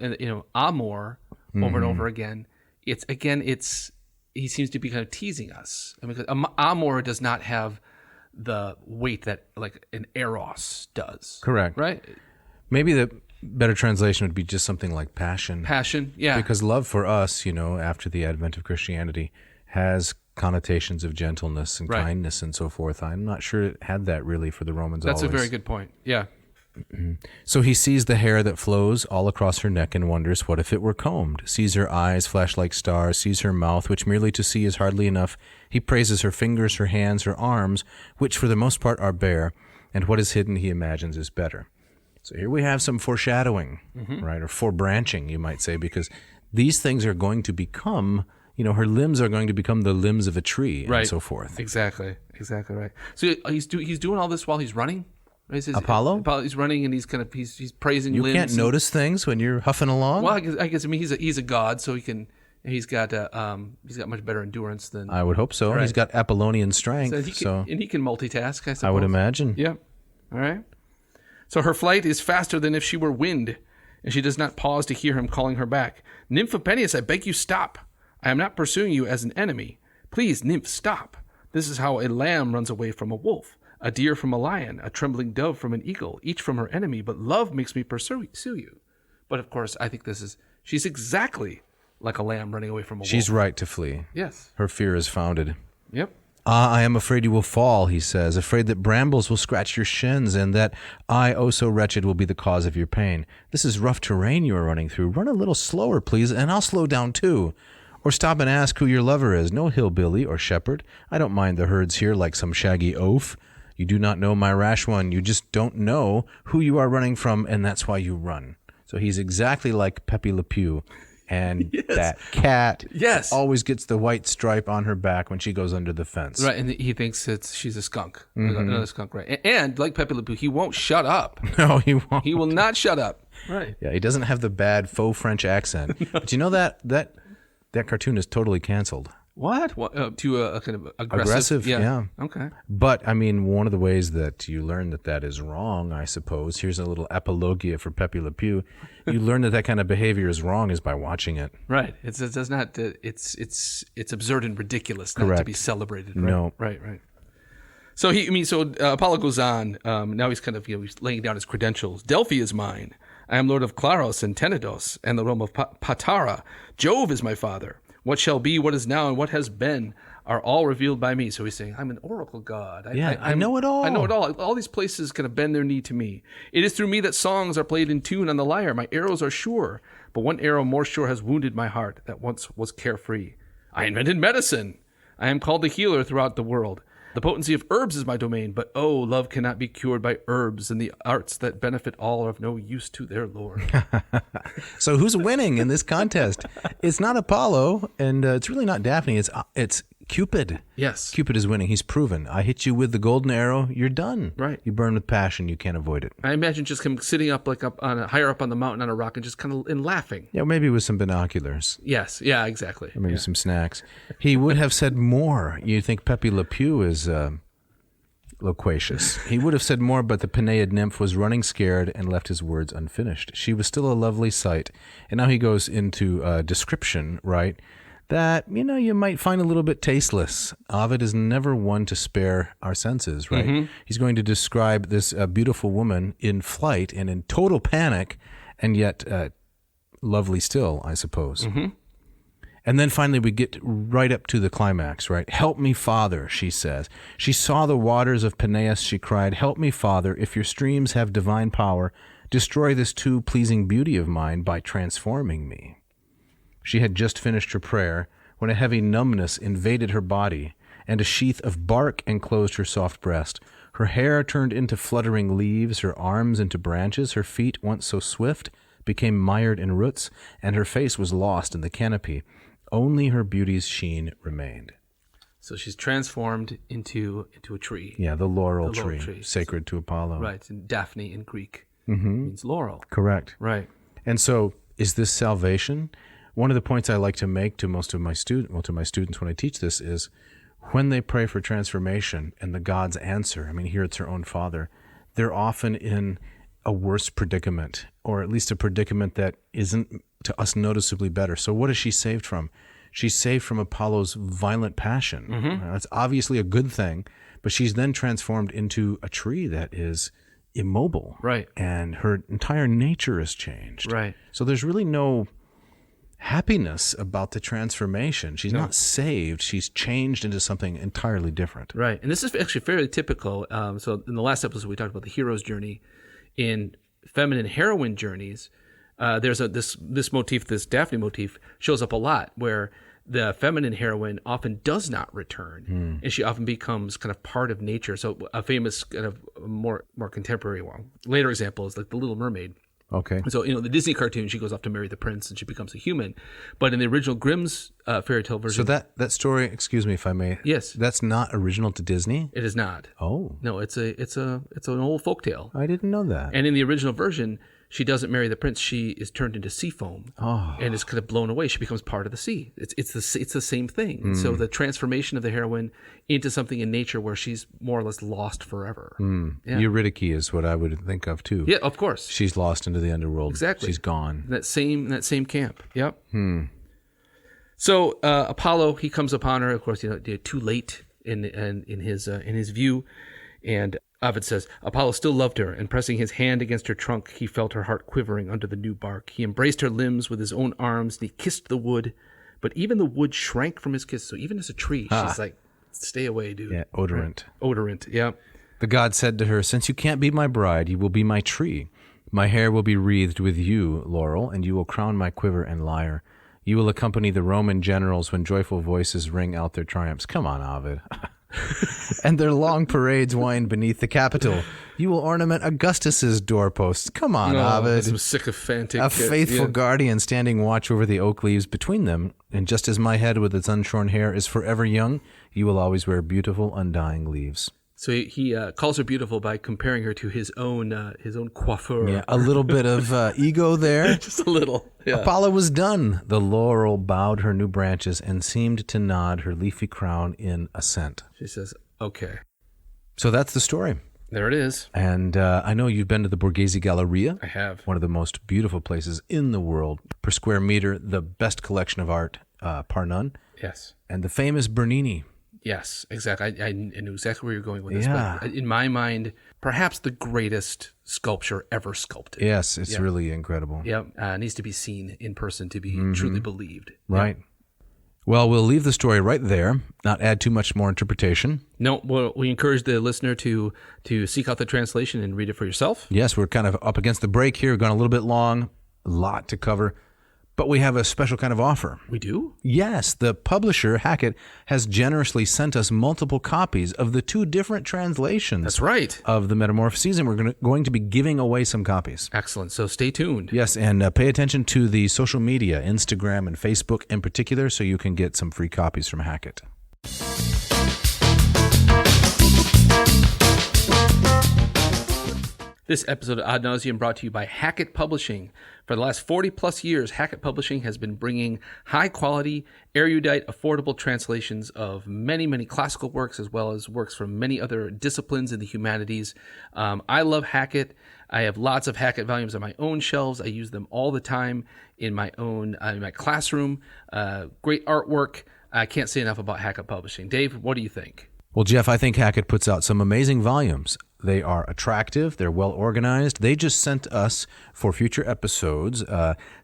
amor over and over again, he seems to be kind of teasing us. Because amor does not have the weight that like an eros does. Correct. Right? Maybe the better translation would be just something like passion. Passion, yeah. Because love for us, after the advent of Christianity, has connotations of gentleness and kindness and so forth. I'm not sure it had that really for the Romans. That's always. A very good point. Yeah. So he sees the hair that flows all across her neck and wonders what if it were combed, sees her eyes flash like stars, sees her mouth, which merely to see is hardly enough. He praises her fingers, her hands, her arms, which for the most part are bare, and what is hidden he imagines is better. So here we have some foreshadowing, right, or forebranching, you might say, because these things are going to become, her limbs are going to become the limbs of a tree and so forth. Exactly right. So he's doing all this while he's running? Apollo, he's running and he's praising you limbs. You can't notice things when you're huffing along. Well, I guess he's a god, so he's got much better endurance than I would hope so. Right. He's got Apollonian strength, and he can multitask. I suppose. I would imagine. Yeah. All right. So her flight is faster than if she were wind, and she does not pause to hear him calling her back. Nymph of Peneus, I beg you stop. I am not pursuing you as an enemy. Please, nymph, stop. This is how a lamb runs away from a wolf. a deer from a lion, a trembling dove from an eagle, each from her enemy, but love makes me pursue you. But of course, I think she's exactly like a lamb running away from a wolf. She's right to flee. Yes. Her fear is founded. Yep. I am afraid you will fall, he says, afraid that brambles will scratch your shins, and that I, oh so wretched, will be the cause of your pain. This is rough terrain you are running through. Run a little slower, please, and I'll slow down too. Or stop and ask who your lover is. No hillbilly or shepherd. I don't mind the herds here like some shaggy oaf. You do not know my rash one. You just don't know who you are running from, and that's why you run. So he's exactly like Pepe Le Pew. And that cat always gets the white stripe on her back when she goes under the fence. Right, and he thinks she's a skunk. Another skunk, right. And like Pepe Le Pew, he won't shut up. No, he won't. He will not shut up. Right. Yeah, he doesn't have the bad faux French accent. But you know that cartoon is totally canceled. What? To a kind of aggressive? Yeah. Okay. But, I mean, one of the ways that you learn that is wrong, I suppose, here's a little apologia for Pepe Le Pew. You learn that kind of behavior is wrong is by watching it. Right. It does not. It's absurd and ridiculous not to be celebrated. Right? No. Right. So Apollo goes on. Now he's kind of he's laying down his credentials. Delphi is mine. I am lord of Claros and Tenedos and the realm of Patara. Jove is my father. What shall be, what is now, and what has been are all revealed by me. So he's saying, I'm an oracle god. I know it all. I know it all. All these places kind of bend their knee to me. It is through me that songs are played in tune on the lyre. My arrows are sure, but one arrow more sure has wounded my heart that once was carefree. I invented medicine. I am called the healer throughout the world. The potency of herbs is my domain, but love cannot be cured by herbs, and the arts that benefit all are of no use to their lord. So who's winning in this contest? It's not Apollo, and it's really not Daphne. It's Cupid. Yes. Cupid is winning. He's proven. I hit you with the golden arrow, you're done. Right. You burn with passion, you can't avoid it. I imagine just him sitting up higher up on the mountain on a rock and just kind of laughing. Yeah, maybe with some binoculars. Yes. Yeah, exactly. Or maybe some snacks. He would have said more. You think Pepe Le Pew is loquacious. He would have said more, but the Penaeid nymph was running scared and left his words unfinished. She was still a lovely sight. And now he goes into description, right? That, you might find a little bit tasteless. Ovid is never one to spare our senses, right? Mm-hmm. He's going to describe this beautiful woman in flight and in total panic, and yet lovely still, I suppose. Mm-hmm. And then finally we get right up to the climax, right? Help me, Father, she says. She saw the waters of Peneus, she cried. Help me, Father, if your streams have divine power, destroy this too pleasing beauty of mine by transforming me. She had just finished her prayer when a heavy numbness invaded her body, and a sheath of bark enclosed her soft breast. Her hair turned into fluttering leaves, her arms into branches, her feet, once so swift, became mired in roots, and her face was lost in the canopy. Only her beauty's sheen remained. So she's transformed into a tree. Yeah, the laurel tree, sacred to Apollo. Right, and Daphne in Greek means laurel. Correct. Right. And so, is this salvation? One of the points I like to make to most of my students when I teach this is when they pray for transformation and the gods answer, here it's her own father, they're often in a worse predicament, or at least a predicament that isn't to us noticeably better. So what is she saved from? She's saved from Apollo's violent passion. Mm-hmm. That's obviously a good thing, but she's then transformed into a tree that is immobile. Right. And her entire nature is changed. Right. So there's really no happiness about the transformation. She's not saved. She's changed into something entirely different. Right. And this is actually fairly typical. So in the last episode, we talked about the hero's journey. In feminine heroine journeys, there's this motif, this Daphne motif, shows up a lot, where the feminine heroine often does not return, and she often becomes kind of part of nature. So a famous kind of more contemporary one, later example is like The Little Mermaid. Okay. So, the Disney cartoon, she goes off to marry the prince and she becomes a human. But in the original Grimm's fairy tale version... So that story, excuse me if I may... Yes. That's not original to Disney? It is not. Oh. No, it's an old folktale. I didn't know that. And in the original version, she doesn't marry the prince. She is turned into sea foam and is kind of blown away. She becomes part of the sea. It's the same thing. And so the transformation of the heroine into something in nature where she's more or less lost forever. Yeah. Eurydice is what I would think of too. Yeah, of course. She's lost into the underworld. Exactly. She's gone. That same camp. Yep. So Apollo, he comes upon her. Of course, too late in his view. And Ovid says, Apollo still loved her, and pressing his hand against her trunk, he felt her heart quivering under the new bark. He embraced her limbs with his own arms, and he kissed the wood. But even the wood shrank from his kiss. So even as a tree, she's like, stay away, dude. Yeah, odorant. Odorant, yeah. The god said to her, since you can't be my bride, you will be my tree. My hair will be wreathed with you, laurel, and you will crown my quiver and lyre. You will accompany the Roman generals when joyful voices ring out their triumphs. Come on, Ovid. And their long parades wind beneath the Capitol. You will ornament Augustus's doorposts. Come on, Ovid. Some sycophantic... A faithful guardian standing watch over the oak leaves between them. And just as my head with its unshorn hair is forever young, you will always wear beautiful, undying leaves. So he calls her beautiful by comparing her to his own coiffeur. Yeah, a little bit of ego there. Just a little. Yeah. Apollo was done. The laurel bowed her new branches and seemed to nod her leafy crown in assent. She says, okay. So that's the story. There it is. And I know you've been to the Borghese Galleria. I have. One of the most beautiful places in the world. Per square meter, the best collection of art, par none. Yes. And the famous Bernini. Yes, exactly. I knew exactly where you're going with this. Yeah. But in my mind, perhaps the greatest sculpture ever sculpted. Yes, it's really incredible. Yep. Needs to be seen in person to be truly believed. Right. Yep. Well, we'll leave the story right there, not add too much more interpretation. No, well, we encourage the listener to seek out the translation and read it for yourself. Yes, we're kind of up against the break here. We've gone a little bit long, a lot to cover. But we have a special kind of offer. We do? Yes, the publisher, Hackett, has generously sent us multiple copies of the 2 different translations. That's right. Of the Metamorphoses, and we're going to be giving away some copies. Excellent. So stay tuned. Yes, and pay attention to the social media, Instagram and Facebook in particular, so you can get some free copies from Hackett. This episode of Ad Nauseam brought to you by Hackett Publishing. For the last 40-plus years, Hackett Publishing has been bringing high-quality, erudite, affordable translations of many, many classical works, as well as works from many other disciplines in the humanities. I love Hackett. I have lots of Hackett volumes on my own shelves. I use them all the time in my own in my classroom. Great artwork. I can't say enough about Hackett Publishing. Dave, what do you think? Well, Jeff, I think Hackett puts out some amazing volumes. They are attractive. They're well organized. They just sent us, for future episodes,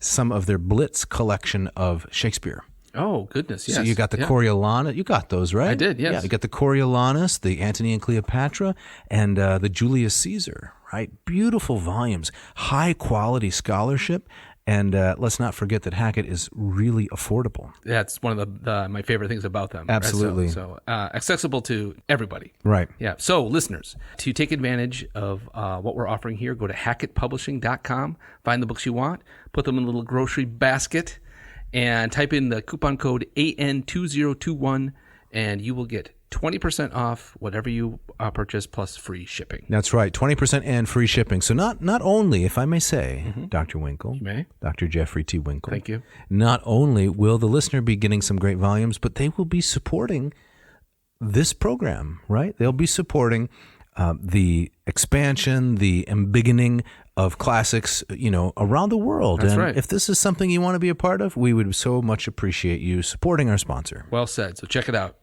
some of their Blitz collection of Shakespeare. Oh, goodness, yes. So you got the Coriolanus. You got those, right? I did, yes. Yeah, you got the Coriolanus, the Antony and Cleopatra, and the Julius Caesar, right? Beautiful volumes, high-quality scholarship. And let's not forget that Hackett is really affordable. That's one of my favorite things about them. Absolutely. Right? So accessible to everybody. Right. Yeah. So listeners, to take advantage of what we're offering here, go to hackettpublishing.com, find the books you want, put them in a little grocery basket, and type in the coupon code AN2021, and you will get 20% off whatever you purchase plus free shipping. That's right, 20% and free shipping. So not only, if I may say, Dr. Winkle, You may. Dr. Jeffrey T. Winkle. Thank you. Not only will the listener be getting some great volumes, but they will be supporting this program, right? They'll be supporting the expansion, the embiggening of classics, around the world. That's and right. If this is something you want to be a part of, we would so much appreciate you supporting our sponsor. Well said. So check it out.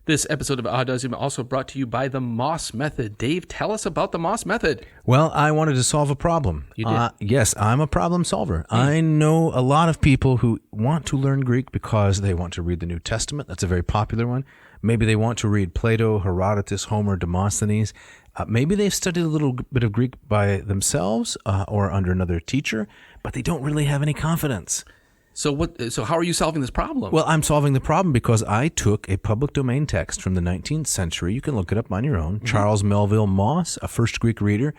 This episode of Ad Nauseam also brought to you by the Moss Method. Dave, tell us about the Moss Method. Well, I wanted to solve a problem. You did? Yes, I'm a problem solver. I know a lot of people who want to learn Greek because they want to read the New Testament. That's a very popular one. Maybe they want to read Plato, Herodotus, Homer, Demosthenes. Maybe they've studied a little bit of Greek by themselves or under another teacher, but they don't really have any confidence. So how are you solving this problem? Well, I'm solving the problem because I took a public domain text from the 19th century. You can look it up on your own. Charles Melville Moss, a first Greek reader.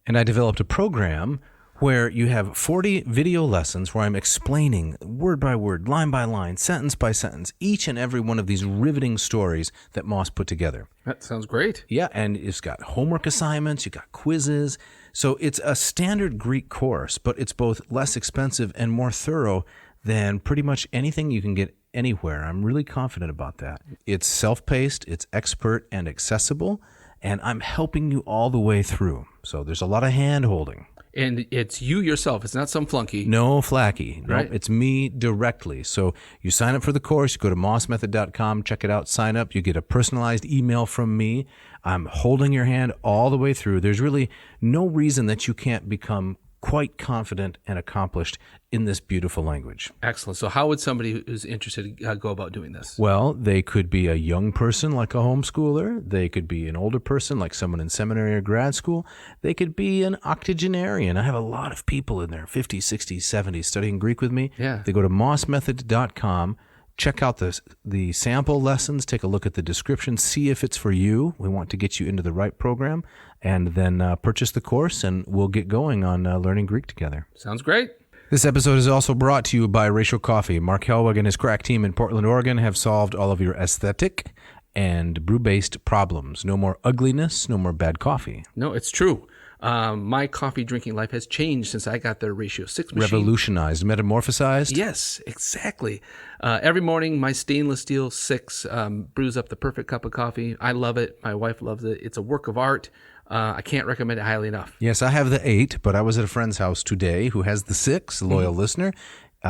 And I developed a program where you have 40 video lessons where I'm explaining word by word, line by line, sentence by sentence, each and every one of these riveting stories that Moss put together. That sounds great. Yeah, and it's got homework assignments, you got quizzes. So it's a standard Greek course, but it's both less expensive and more thorough than pretty much anything you can get anywhere. I'm really confident about that. It's self-paced, it's expert and accessible, and I'm helping you all the way through. So there's a lot of hand-holding. And it's you yourself. It's not some flunky. No flacky. Right. Nope, it's me directly. So you sign up for the course, you go to mossmethod.com, check it out, sign up. You get a personalized email from me. I'm holding your hand all the way through. There's really no reason that you can't become quite confident and accomplished in this beautiful language. Excellent. So how would somebody who's interested go about doing this? Well, they could be a young person like a homeschooler. They could be an older person like someone in seminary or grad school. They could be an octogenarian. I have a lot of people in their 50s, 60s, 70s studying Greek with me. Yeah. They go to mossmethod.com. Check out the sample lessons, take a look at the description, see if it's for you. We want to get you into the right program, and then purchase the course, and we'll get going on learning Greek together. Sounds great. This episode is also brought to you by Ratio Coffee. Mark Helwig and his crack team in Portland, Oregon have solved all of your aesthetic and brew-based problems. No more ugliness, no more bad coffee. No, it's true. My coffee drinking life has changed since I got their Ratio 6 machine. Revolutionized, metamorphosized. Yes, exactly. Every morning, my stainless steel 6 brews up the perfect cup of coffee. I love it. My wife loves it. It's a work of art. I can't recommend it highly enough. Yes, I have the 8, but I was at a friend's house today who has the 6, a loyal listener.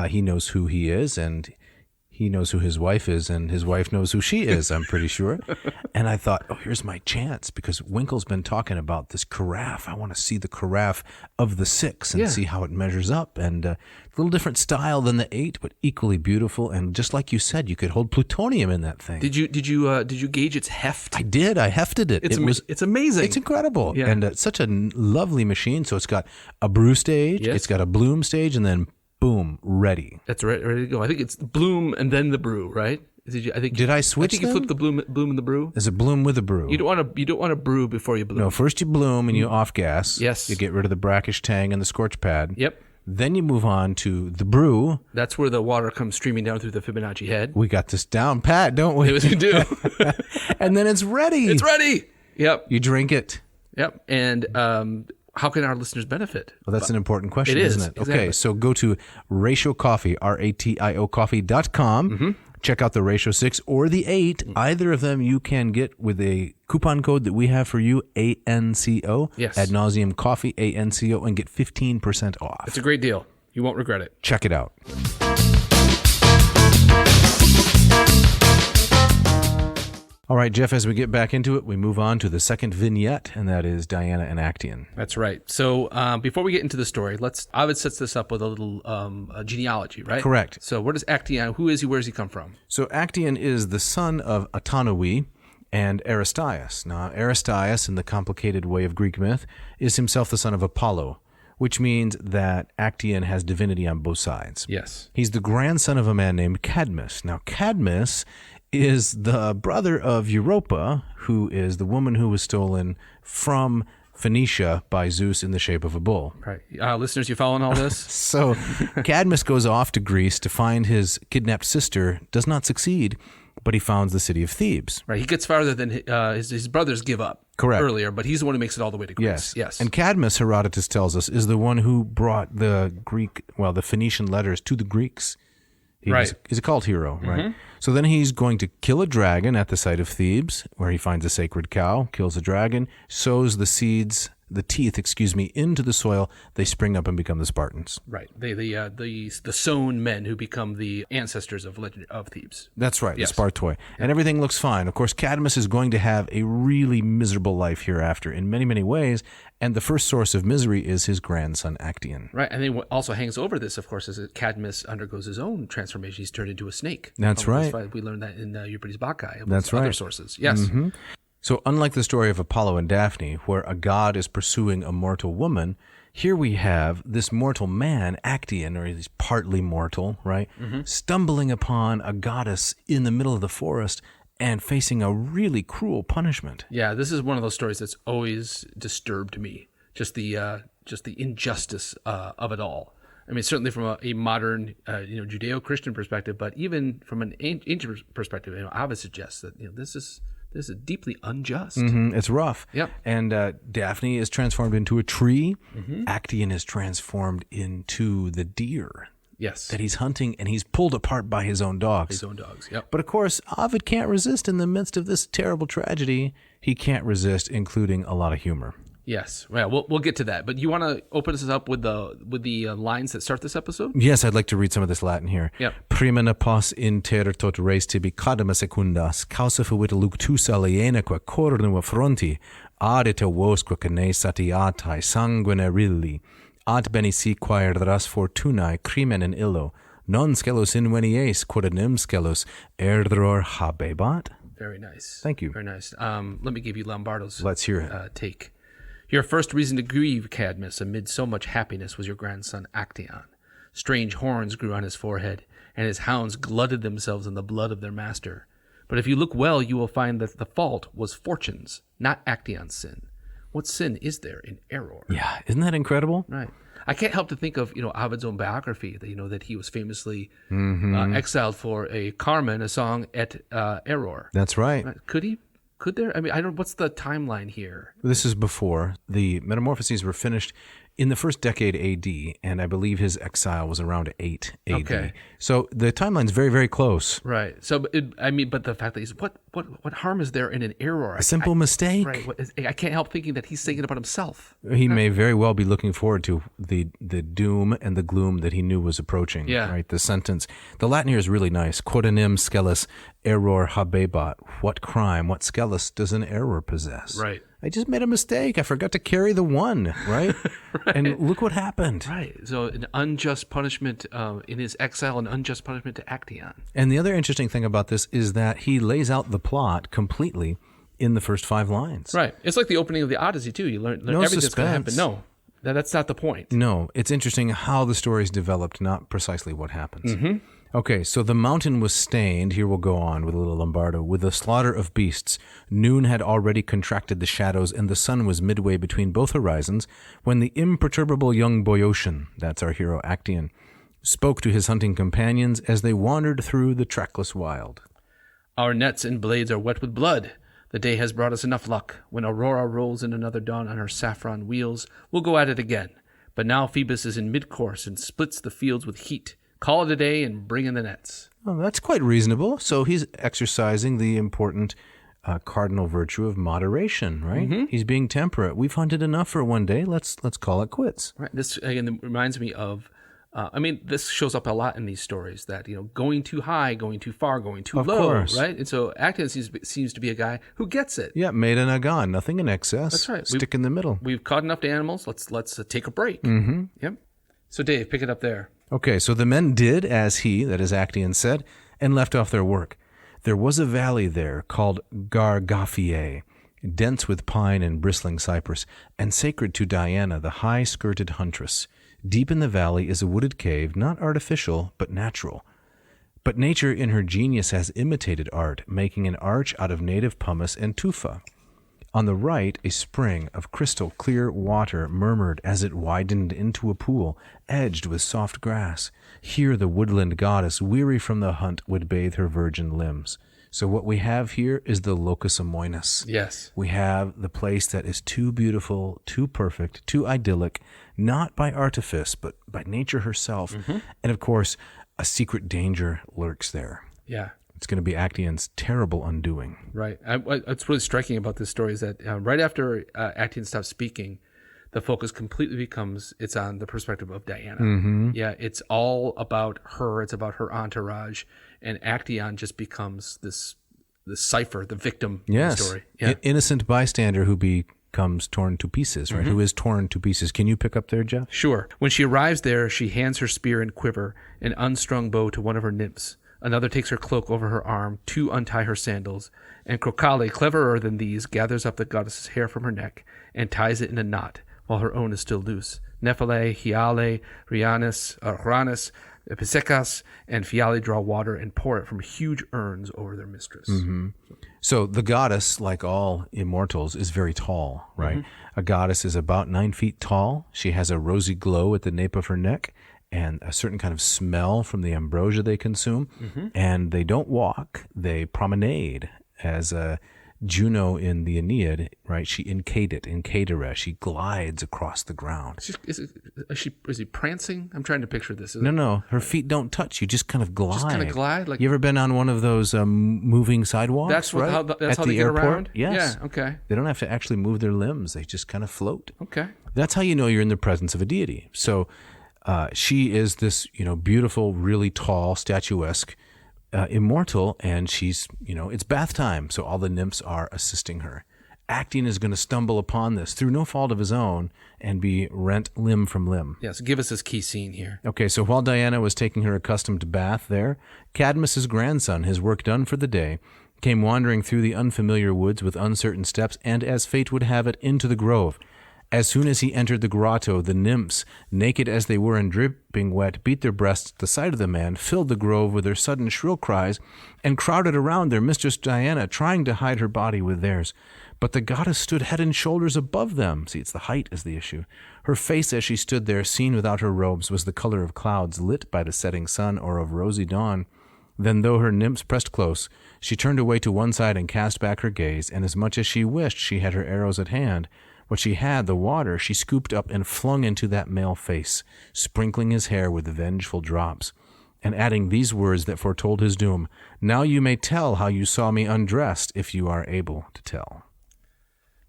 He knows who he is, and he knows who his wife is, and his wife knows who she is, I'm pretty sure. And I thought, oh, here's my chance, because Winkle's been talking about this carafe. I want to see the carafe of the 6 and see how it measures up. And a little different style than the 8, but equally beautiful. And just like you said, you could hold plutonium in that thing. Did you gauge its heft? I did. I hefted it. It's amazing. It's incredible. Yeah. And it's such a lovely machine. So it's got a brew stage, it's got a bloom stage, and then boom, ready. That's ready to go. I think it's bloom and then the brew, right? Did I switch? I think you flip the bloom and the brew. There's a bloom with a brew. You don't want to brew before you bloom. No, first you bloom and you off gas. Yes. You get rid of the brackish tang and the scorch pad. Yep. Then you move on to the brew. That's where the water comes streaming down through the Fibonacci head. We got this down pat, don't we? Yes, we do. And then it's ready. It's ready. Yep. You drink it. Yep. And how can our listeners benefit? Well, that's an important question, It is, isn't it? exactly. Okay, so go to Ratio Coffee, RATIO coffee.com. Mm-hmm. Check out the Ratio 6 or the 8. Either of them you can get with a coupon code that we have for you, ANCO. Yes. Ad nauseum coffee, ANCO, and get 15% off. It's a great deal. You won't regret it. Check it out. All right, Jeff, as we get back into it, we move on to the second vignette, and that is Diana and Actaeon. That's right. So before we get into the story, Ovid sets this up with a little genealogy, right? Correct. So where does Actaeon, who is he, where does he come from? So Actaeon is the son of Autonoe and Aristeas. Now, Aristeas, in the complicated way of Greek myth, is himself the son of Apollo, which means that Actaeon has divinity on both sides. Yes. He's the grandson of a man named Cadmus. Now, Cadmus is the brother of Europa, who is the woman who was stolen from Phoenicia by Zeus in the shape of a bull. Right. Listeners, you following all this? So Cadmus goes off to Greece to find his kidnapped sister, does not succeed, but he founds the city of Thebes. Right. He gets farther than his brothers give up. Correct. Earlier, but he's the one who makes it all the way to Greece. Yes. And Cadmus, Herodotus tells us, is the one who brought the Phoenician letters to the Greeks. He's a cult hero, right? So then he's going to kill a dragon at the site of Thebes, where he finds a sacred cow, kills a dragon, sows the teeth, into the soil. They spring up and become the Spartans. Right. The sown men who become the ancestors of legend of Thebes. That's right, Yes. the Spartoi. And everything looks fine. Of course, Cadmus is going to have a really miserable life hereafter in many, many ways. And the first source of misery is his grandson, Actaeon. Right. And then what also hangs over this, of course, is that Cadmus undergoes his own transformation. He's turned into a snake. That's right. We learned that in Euphrates Bacchae. That's Other right. sources. Yes. Mm-hmm. So unlike the story of Apollo and Daphne, where a god is pursuing a mortal woman, here we have this mortal man, Actaeon, or he's partly mortal, right, stumbling upon a goddess in the middle of the forest and facing a really cruel punishment. Yeah, this is one of those stories that's always disturbed me. Just the injustice of it all. I mean, certainly from a modern, Judeo-Christian perspective, but even from an ancient perspective, Ovid suggests that this is deeply unjust. It's rough. Yep. And Daphne is transformed into a tree. Actaeon is transformed into the deer. Yes. That he's hunting, and he's pulled apart by his own dogs. His own dogs, yep. But of course, Ovid can't resist in the midst of this terrible tragedy. He can't resist including a lot of humor. Yes. Well, we'll get to that. But you want to open us up with the lines that start this episode? Yes, I'd like to read some of this Latin here. Yep. Prima nepos inter tot res tibi cadama secundas, causa fuit luctus aliena qua cornua fronti, adita vosque cane satiatai sanguine rilli, ad benici quaeras fortunae crimen in illo, non scelos invenies quodanim scelos erdror habebat. Very nice. Thank you. Very nice. Let me give you Lombardo's Let's hear it. take. Your first reason to grieve, Cadmus, amid so much happiness, was your grandson Actaeon. Strange horns grew on his forehead, and his hounds glutted themselves in the blood of their master. But if you look well, you will find that the fault was Fortune's, not Actaeon's sin. What sin is there in error? Yeah, isn't that incredible? Right. I can't help to think of, Ovid's own biography, that, that he was famously exiled for a Carmen, a song et error. That's right. Could there? I mean, I don't. What's the timeline here? This is before. The Metamorphoses were finished in the first decade AD, and I believe his exile was around 8 AD. Okay. So the timeline's very, very close. Right. So, but the fact that he's what harm is there in an error? A simple mistake. Right. I can't help thinking that he's thinking about himself. He may very well be looking forward to the doom and the gloom that he knew was approaching. Yeah. Right. The sentence. The Latin here is really nice. Quotanim scelus error habebat. What crime, what scelus does an error possess? Right. I just made a mistake. I forgot to carry the one, right? Right. And look what happened. Right. So an unjust punishment in his exile, an unjust punishment to Actaeon. And the other interesting thing about this is that he lays out the plot completely in the first 5 lines. Right. It's like the opening of the Odyssey, too. You learn No everything that's going to happen. suspense. No, that's not the point. No, it's interesting how the story's developed, not precisely what happens. Mm-hmm. Okay, so the mountain was stained, here we'll go on with a little Lombardo, with the slaughter of beasts. Noon had already contracted the shadows, and the sun was midway between both horizons, when the imperturbable young Boeotian, that's our hero Actaeon, spoke to his hunting companions as they wandered through the trackless wild. Our nets and blades are wet with blood. The day has brought us enough luck. When Aurora rolls in another dawn on her saffron wheels, we'll go at it again. But now Phoebus is in mid-course and splits the fields with heat. Call it a day and bring in the nets. Well, that's quite reasonable. So he's exercising the important cardinal virtue of moderation, right? Mm-hmm. He's being temperate. We've hunted enough for one day. Let's call it quits. Right. This again reminds me of. This shows up a lot in these stories that going too high, going too far, going too low, course. right? And so Actaeon seems to be a guy who gets it. Yeah, made an agon, nothing in excess. That's right. Stick in the middle. We've caught enough animals. Let's take a break. Mm-hmm. Yep. So Dave, pick it up there. Okay, so the men did as he, that is Actaeon, said, and left off their work. There was a valley there called Gargaphiae, dense with pine and bristling cypress, and sacred to Diana, the high-skirted huntress. Deep in the valley is a wooded cave, not artificial, but natural. But nature in her genius has imitated art, making an arch out of native pumice and tufa. On the right, a spring of crystal clear water murmured as it widened into a pool, edged with soft grass. Here the woodland goddess, weary from the hunt, would bathe her virgin limbs. So what we have here is the locus amoenus. Yes. We have the place that is too beautiful, too perfect, too idyllic, not by artifice, but by nature herself. Mm-hmm. And of course, a secret danger lurks there. Yeah. It's going to be Actaeon's terrible undoing. Right. What's really striking about this story is that right after Actaeon stops speaking, the focus completely becomes, it's on the perspective of Diana. Mm-hmm. Yeah, it's all about her. It's about her entourage. And Actaeon just becomes this cipher, the victim of the story. Yeah. Innocent bystander who becomes torn to pieces, right? Mm-hmm. Who is torn to pieces. Can you pick up there, Jeff? Sure. When she arrives there, she hands her spear and quiver, an unstrung bow to one of her nymphs. Another takes her cloak over her arm to untie her sandals, and Crocale, cleverer than these, gathers up the goddess's hair from her neck and ties it in a knot, while her own is still loose. Nephele, Hiale, Rhianus, Pisecas, and Fiale draw water and pour it from huge urns over their mistress. Mm-hmm. So the goddess, like all immortals, is very tall, right? Mm-hmm. A goddess is about 9 feet tall. She has a rosy glow at the nape of her neck and a certain kind of smell from the ambrosia they consume. Mm-hmm. And they don't walk, they promenade, as Juno in the Aeneid, right? She incadere, she glides across the ground. Is he prancing? I'm trying to picture this. No, her feet don't touch. You just kind of glide. Just kind of glide? Like, you ever been on one of those moving sidewalks? That's right? how At they the get airport? around? Yes. Yeah, okay. They don't have to actually move their limbs. They just kind of float. Okay. That's how you know you're in the presence of a deity. So she is this, beautiful, really tall, statuesque, immortal, and she's, it's bath time, so all the nymphs are assisting her. Actaeon is going to stumble upon this through no fault of his own and be rent limb from limb. Yeah, so give us this key scene here. Okay, so while Diana was taking her accustomed bath there, Cadmus's grandson, his work done for the day, came wandering through the unfamiliar woods with uncertain steps, and as fate would have it, into the grove. As soon as he entered the grotto, the nymphs, naked as they were and dripping wet, beat their breasts at the sight of the man, filled the grove with their sudden shrill cries, and crowded around their mistress Diana, trying to hide her body with theirs. But the goddess stood head and shoulders above them. See, it's the height is the issue. Her face as she stood there, seen without her robes, was the color of clouds lit by the setting sun or of rosy dawn. Then, though her nymphs pressed close, she turned away to one side and cast back her gaze, and as much as she wished she had her arrows at hand, what she had, the water, she scooped up and flung into that male face, sprinkling his hair with vengeful drops, and adding these words that foretold his doom: "Now you may tell how you saw me undressed, if you are able to tell."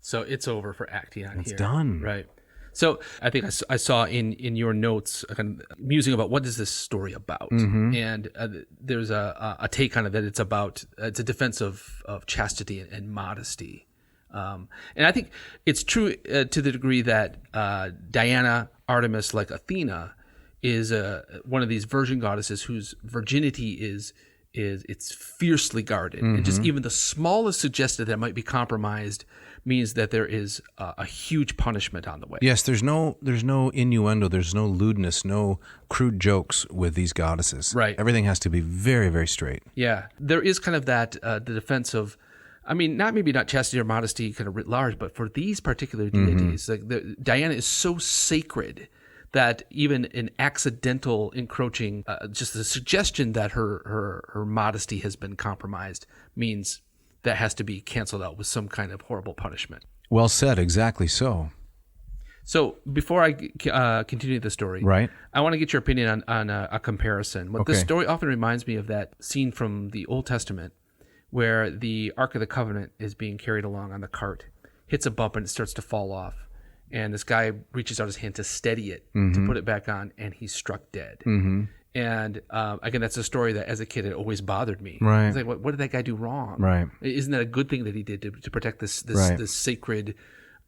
So it's over for Actaeon here. It's done. Right. So I think I saw in your notes kind of musing about what is this story about, and there's a take on it that it's a defense of chastity and modesty. And I think it's true to the degree that Diana, Artemis, like Athena, is one of these virgin goddesses whose virginity is it's fiercely guarded, and just even the smallest suggestion that it might be compromised means that there is a huge punishment on the way. Yes, there's no innuendo, there's no lewdness, no crude jokes with these goddesses. Right. Everything has to be very, very straight. Yeah, there is kind of that the defense of, I mean, not chastity or modesty kind of writ large, but for these particular deities, like Diana is so sacred that even an accidental encroaching, just the suggestion that her modesty has been compromised means that has to be canceled out with some kind of horrible punishment. Well said, exactly so. So before I continue the story, right, I want to get your opinion on a comparison. This story often reminds me of that scene from the Old Testament where the Ark of the Covenant is being carried along on the cart, hits a bump and it starts to fall off. And this guy reaches out his hand to steady it, to put it back on, and he's struck dead. And again, that's a story that as a kid, it always bothered me. Right. It's like, what did that guy do wrong? Right. Isn't that a good thing that he did to protect this sacred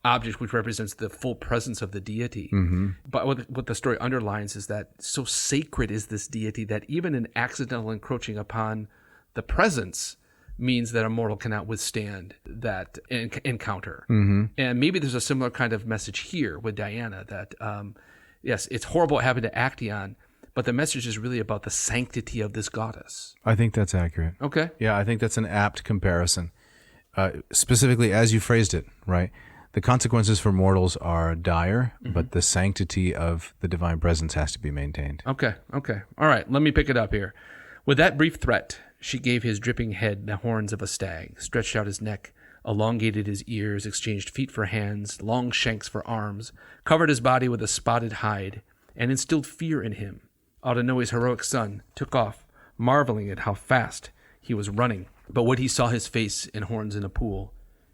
object which represents the full presence of the deity? But what the story underlines is that so sacred is this deity that even an accidental encroaching upon the presence means that a mortal cannot withstand that encounter. And maybe there's a similar kind of message here with Diana that, yes, it's horrible what happened to Actaeon, but the message is really about the sanctity of this goddess. I think that's accurate. Okay. Yeah, I think that's an apt comparison. Specifically, as you phrased it, right? The consequences for mortals are dire, but the sanctity of the divine presence has to be maintained. Okay. All right, let me pick it up here. With that brief threat, she gave his dripping head the horns of a stag, stretched out his neck, elongated his ears, exchanged feet for hands, long shanks for arms, covered his body with a spotted hide, and instilled fear in him. Autonoe's heroic son took off, marveling at how fast he was running. But when he saw his face and horns in a pool,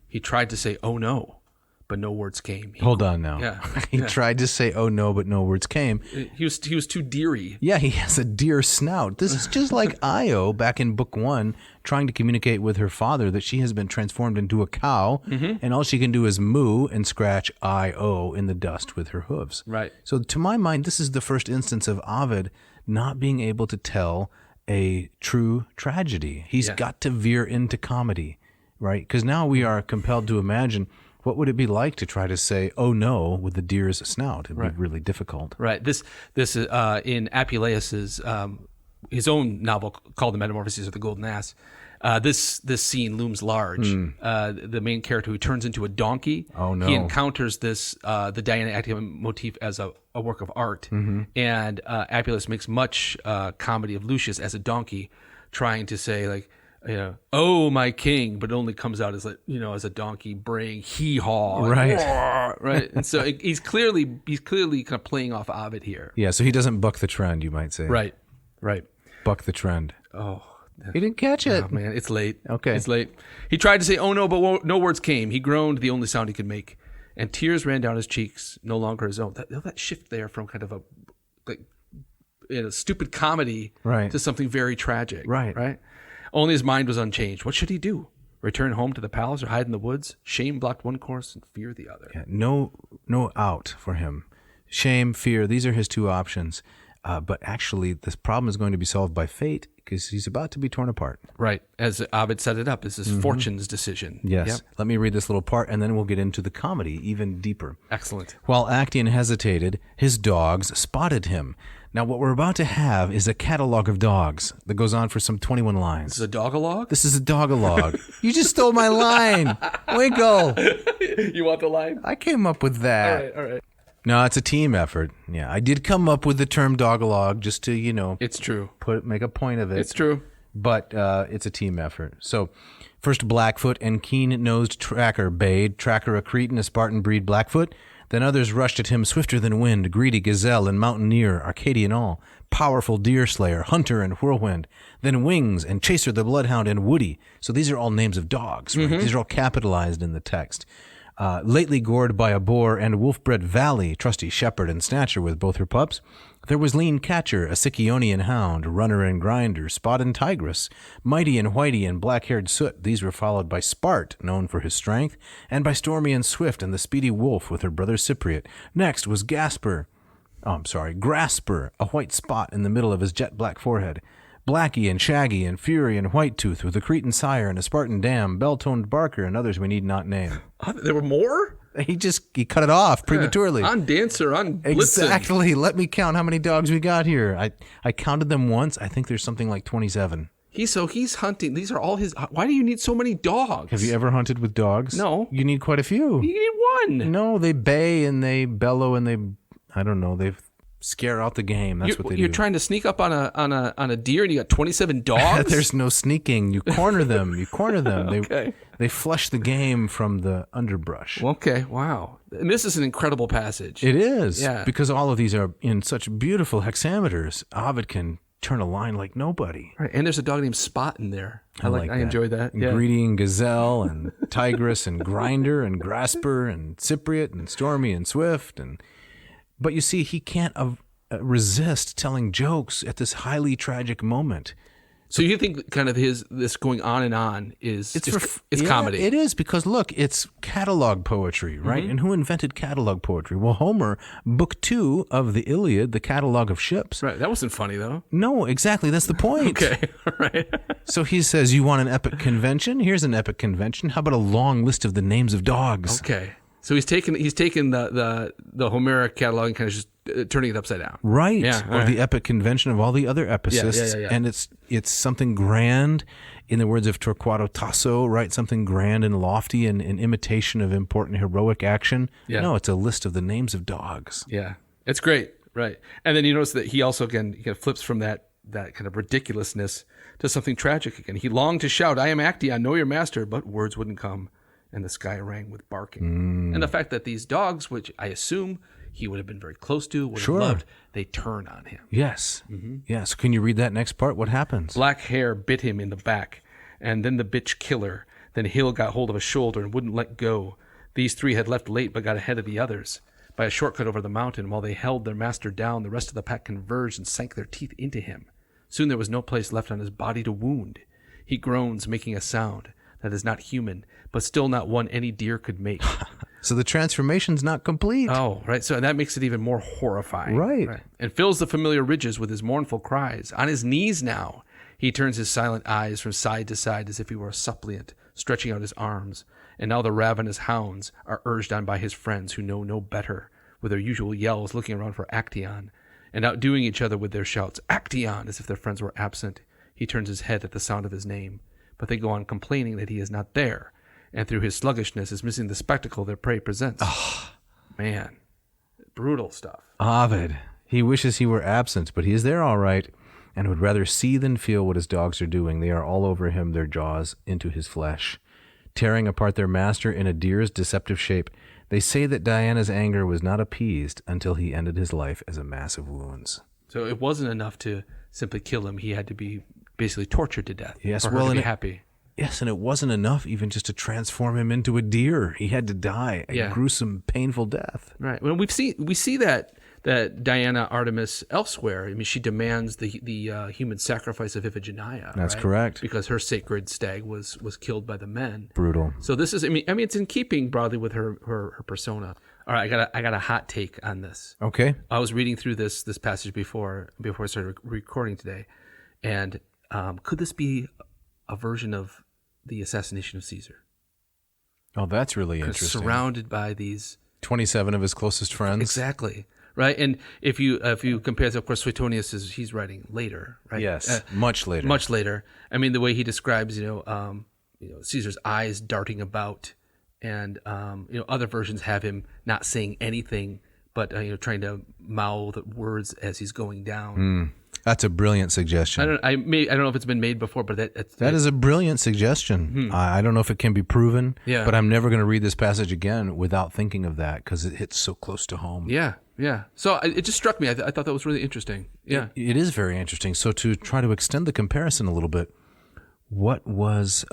he tried to say, "Oh no," but no words came. Hold on now. Yeah. He tried to say, "Oh no," but no words came. He was too deary. Yeah, he has a deer snout. This is just like Io back in book 1, trying to communicate with her father that she has been transformed into a cow, and all she can do is moo and scratch Io in the dust with her hooves. Right. So to my mind, this is the first instance of Ovid not being able to tell a true tragedy. He's got to veer into comedy, right? Because now we are compelled to imagine, what would it be like to try to say, "Oh no," with the deer's snout? It'd be really difficult. Right. This in Apuleius's his own novel called The Metamorphoses of the Golden Ass. This scene looms large. The main character who turns into a donkey. Oh no! He encounters the Diana Actaeon motif as a work of art, and Apuleius makes much comedy of Lucius as a donkey, trying to say like, oh my king, but it only comes out as as a donkey braying hee haw, Right. Roar, right. And so he's clearly kind of playing off Ovid here. Yeah, so he doesn't buck the trend, you might say. Right. Buck the trend. Oh, He didn't catch it. oh man, it's late. Okay. It's late. He tried to say, "Oh no," but no words came. He groaned, the only sound he could make, and tears ran down his cheeks, no longer his own. That shift there from kind of a stupid comedy Right. to something very tragic. Right. Only his mind was unchanged. What should he do? Return home to the palace or hide in the woods? Shame blocked one course and fear the other. Yeah, no out for him. Shame, fear, these are his two options. But actually, this problem is going to be solved by fate because he's about to be torn apart. Right. As Ovid set it up, this is fortune's decision. Yes. Yep. Let me read this little part, and then we'll get into the comedy even deeper. Excellent. While Actaeon hesitated, his dogs spotted him. Now, what we're about to have is a catalog of dogs that goes on for some 21 lines. This is a dog-a-log? This is a dog-a-log. You just stole my line. Winkle. You want the line? I came up with that. All right. No, it's a team effort. Yeah, I did come up with the term dog-a-log just to, It's true. make a point of it. It's true. But it's a team effort. So, first Blackfoot and keen-nosed Tracker bayed. Tracker, a Cretan, a Spartan breed Blackfoot. Then others rushed at him swifter than wind, greedy gazelle and mountaineer, Arcadian all, powerful deer slayer, hunter and whirlwind. Then Wings and Chaser the bloodhound and Woody. So these are all names of dogs. Right? These are all capitalized in the text. Lately gored by a boar and wolf-bred Valley, trusty shepherd and snatcher with both her pups. There was lean Catcher, a Sicyonian hound, runner and grinder, Spot and Tigress, Mighty and Whitey and black-haired Soot. These were followed by Spart, known for his strength, and by Stormy and Swift and the speedy Wolf with her brother Cypriot. Next was Grasper, a white spot in the middle of his jet-black forehead. Blacky and Shaggy and Fury and Whitetooth with a Cretan sire and a Spartan dam, bell-toned Barker and others we need not name. There were more? He cut it off prematurely. On Dancer, on Blitzen. Exactly. Let me count how many dogs we got here. I counted them once. I think there's something like 27. He's hunting. These are all his. Why do you need so many dogs? Have you ever hunted with dogs? No. You need quite a few. You need one. No, they bay and they bellow and they scare out the game. That's what they do. You're trying to sneak up on a deer and you got 27 dogs? There's no sneaking. You corner them. Okay. They flush the game from the underbrush. Okay, wow. And this is an incredible passage. It is. Yeah. Because all of these are in such beautiful hexameters. Ovid can turn a line like nobody. Right, and there's a dog named Spot in there. I that. enjoy that. And Yeah. Greedy and Gazelle and Tigress and Grinder and Grasper and Cypriot and Stormy and Swift. But you see, he can't resist telling jokes at this highly tragic moment. So you think kind of this going on and on is it's comedy? It is, because look, it's catalog poetry, right? And who invented catalog poetry? Well, Homer, book 2 of the Iliad, the catalog of ships. Right. That wasn't funny though. No, exactly. That's the point. Okay. All right. So he says, you want an epic convention? Here's an epic convention. How about a long list of the names of dogs? Okay. So he's taken the Homeric catalog and kind of just turning it upside down. Right. Yeah, Or the epic convention of all the other epicists. Yeah. And it's something grand, in the words of Torquato Tasso, right? Something grand and lofty and an imitation of important heroic action. Yeah. No, it's a list of the names of dogs. Yeah. It's great. Right. And then you notice that he also, again, he kind of flips from that kind of ridiculousness to something tragic again. He longed to shout, "I am Actaeon, know your master," but words wouldn't come, and the sky rang with barking. And the fact that these dogs, which I assume he would have been very close to, would have loved, they turn on him. Yes. Yeah. So can you read that next part? What happens? Black hair bit him in the back, and then the bitch killer. Then Hill got hold of a shoulder and wouldn't let go. These three had left late but got ahead of the others. By a shortcut over the mountain, while they held their master down, the rest of the pack converged and sank their teeth into him. Soon there was no place left on his body to wound. He groans, making a sound that is not human, but still not one any deer could make. So the transformation's not complete. Oh, right. So that makes it even more horrifying. Right. And fills the familiar ridges with his mournful cries. On his knees now, he turns his silent eyes from side to side as if he were a suppliant, stretching out his arms. And now the ravenous hounds are urged on by his friends who know no better, with their usual yells looking around for Actaeon, and outdoing each other with their shouts, "Actaeon," as if their friends were absent. He turns his head at the sound of his name, but they go on complaining that he is not there, and through his sluggishness is missing the spectacle their prey presents. Man, brutal stuff. Ovid. He wishes he were absent, but he is there all right. and would rather see than feel what his dogs are doing. They are all over him, their jaws into his flesh, tearing apart their master in a deer's deceptive shape. They say that Diana's anger was not appeased until he ended his life as a mass of wounds. So it wasn't enough to simply kill him. He had to be basically tortured to death Yes, for her to be happy. Yes, and it wasn't enough even just to transform him into a deer. He had to die a gruesome, painful death. Right. Well, we see that Diana Artemis elsewhere. I mean, she demands the human sacrifice of Iphigenia. That's right? correct. Because her sacred stag was killed by the men. Brutal. So this is, I mean, it's in keeping broadly with her persona. All right, I got a hot take on this. Okay. I was reading through this passage before I started recording today, and could this be a version of the assassination of Caesar? Oh, that's really interesting. Surrounded by these 27 of his closest friends. Exactly. Right. And if you compare, of course, Suetonius he's writing later, right? Yes, much later. Much later. I mean, the way he describes, Caesar's eyes darting about, and other versions have him not saying anything, but trying to mouth words as he's going down. That's a brilliant suggestion. I don't know if it's been made before, but that is a brilliant suggestion. I don't know if it can be proven, but I'm never going to read this passage again without thinking of that because it hits so close to home. Yeah. So it just struck me. I thought that was really interesting. Yeah. It is very interesting. So to try to extend the comparison a little bit, what was